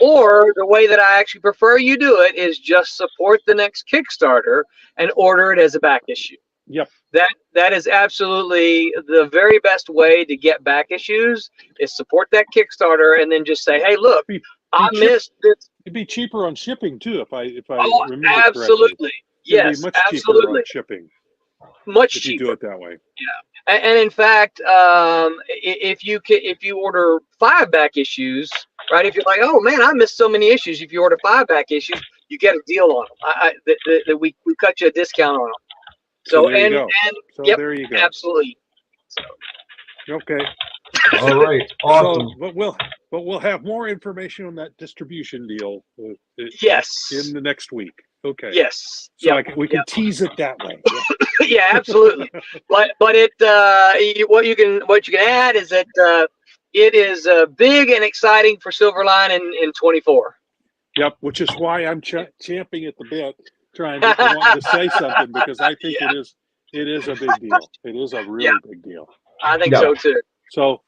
Speaker 8: Or the way that I actually prefer you do it is just support the next Kickstarter and order it as a back issue.
Speaker 7: Yep.
Speaker 8: That is absolutely the very best way to get back issues, is support that Kickstarter and then just say, hey, look, I missed this.
Speaker 7: It'd be cheaper on shipping too if I remember
Speaker 8: absolutely
Speaker 7: correctly.
Speaker 8: Yes,
Speaker 7: much
Speaker 8: absolutely
Speaker 7: cheaper on shipping.
Speaker 8: Much
Speaker 7: if
Speaker 8: cheaper.
Speaker 7: You do it that way.
Speaker 8: Yeah, and in fact, if you order 5 back issues, right? If you're like, oh man, I missed so many issues. If you order 5 back issues, you get a deal on them. We cut you a discount on them. So
Speaker 7: there you go.
Speaker 8: Absolutely. So.
Speaker 7: Okay.
Speaker 6: All right. Awesome.
Speaker 7: So, but we'll have more information on that distribution deal.
Speaker 8: Yes.
Speaker 7: In the next week. Okay.
Speaker 8: Yes.
Speaker 7: So we can tease it that way.
Speaker 8: Yeah, absolutely. but it what you can add is that it is big and exciting for Silverline in 24.
Speaker 7: Yep. Which is why I'm champing at the bit, trying to say something, because I think it is a big deal. It is a really big deal.
Speaker 8: I think so too.
Speaker 7: So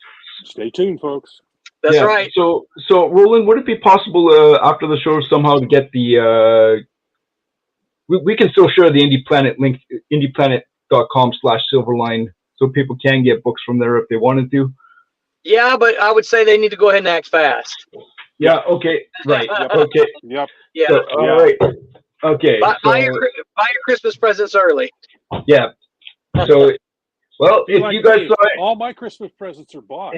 Speaker 7: stay tuned, folks.
Speaker 8: That's right.
Speaker 6: So Roland, would it be possible after the show somehow to get the we can still share the Indie Planet link, indieplanet.com/Silverline, so people can get books from there if they wanted to. Yeah,
Speaker 8: but I would say they need to go ahead and act fast.
Speaker 6: Yeah. Okay. Right. Okay.
Speaker 7: Yep.
Speaker 8: Yeah.
Speaker 6: So, all right. Okay.
Speaker 8: Buy your Christmas presents early.
Speaker 6: Yeah. So, well, if you guys saw it,
Speaker 7: all my Christmas presents are bought.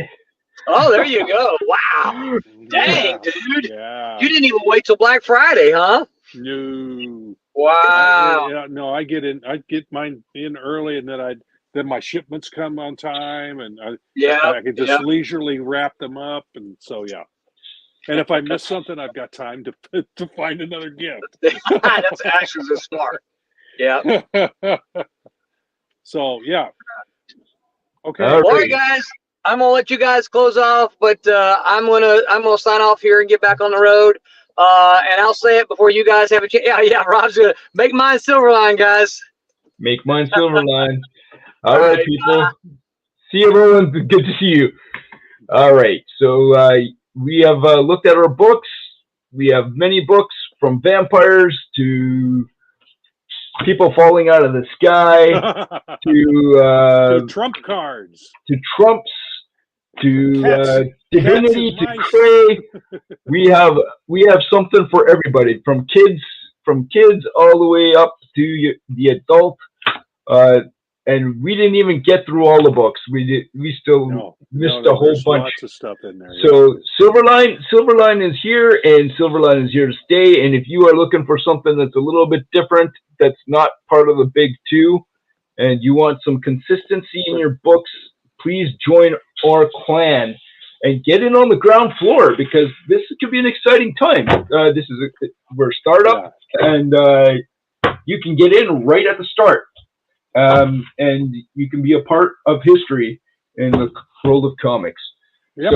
Speaker 8: Oh, there you go. Wow. Dang, dude.
Speaker 7: Yeah.
Speaker 8: You didn't even wait till Black Friday, huh?
Speaker 7: No.
Speaker 8: Wow.
Speaker 7: No, I get mine in early, and then my shipments come on time, and I can just leisurely wrap them up, and so And if I miss something, I've got time to find another gift.
Speaker 8: That's actually so smart. Yeah.
Speaker 7: So okay.
Speaker 8: All right, guys. I'm gonna let you guys close off, but I'm gonna sign off here and get back on the road. And I'll say it before you guys have a chance. Yeah. Rob's gonna make mine Silverline, guys.
Speaker 6: Make mine Silverline. All right, people. See you, everyone. Good to see you. All right. So we have looked at our books. We have many books, from vampires to people falling out of the sky
Speaker 7: to trump cards,
Speaker 6: to trumps, to divinity, to Cray. We have something for everybody, from kids all the way up to the adult. And we didn't even get through all the books. We still missed a whole bunch.
Speaker 7: Lots of stuff in there.
Speaker 6: So Silverline is here, and Silverline is here to stay. And if you are looking for something that's a little bit different, that's not part of the big two, and you want some consistency in your books, please join our clan and get in on the ground floor, because this could be an exciting time. We're a startup, and you can get in right at the start. And you can be a part of history in the world of comics.
Speaker 7: Yep.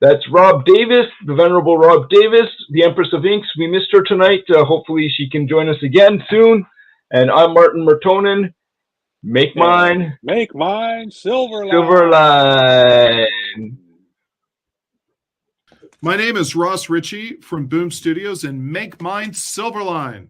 Speaker 6: That's Rob Davis, the venerable Rob Davis, the Empress of Inks. We missed her tonight. Hopefully she can join us again soon. And I'm Martin Mertonen. Make mine
Speaker 7: Silverline.
Speaker 6: Silverline.
Speaker 9: My name is Ross Ritchie from Boom Studios, and make mine Silverline.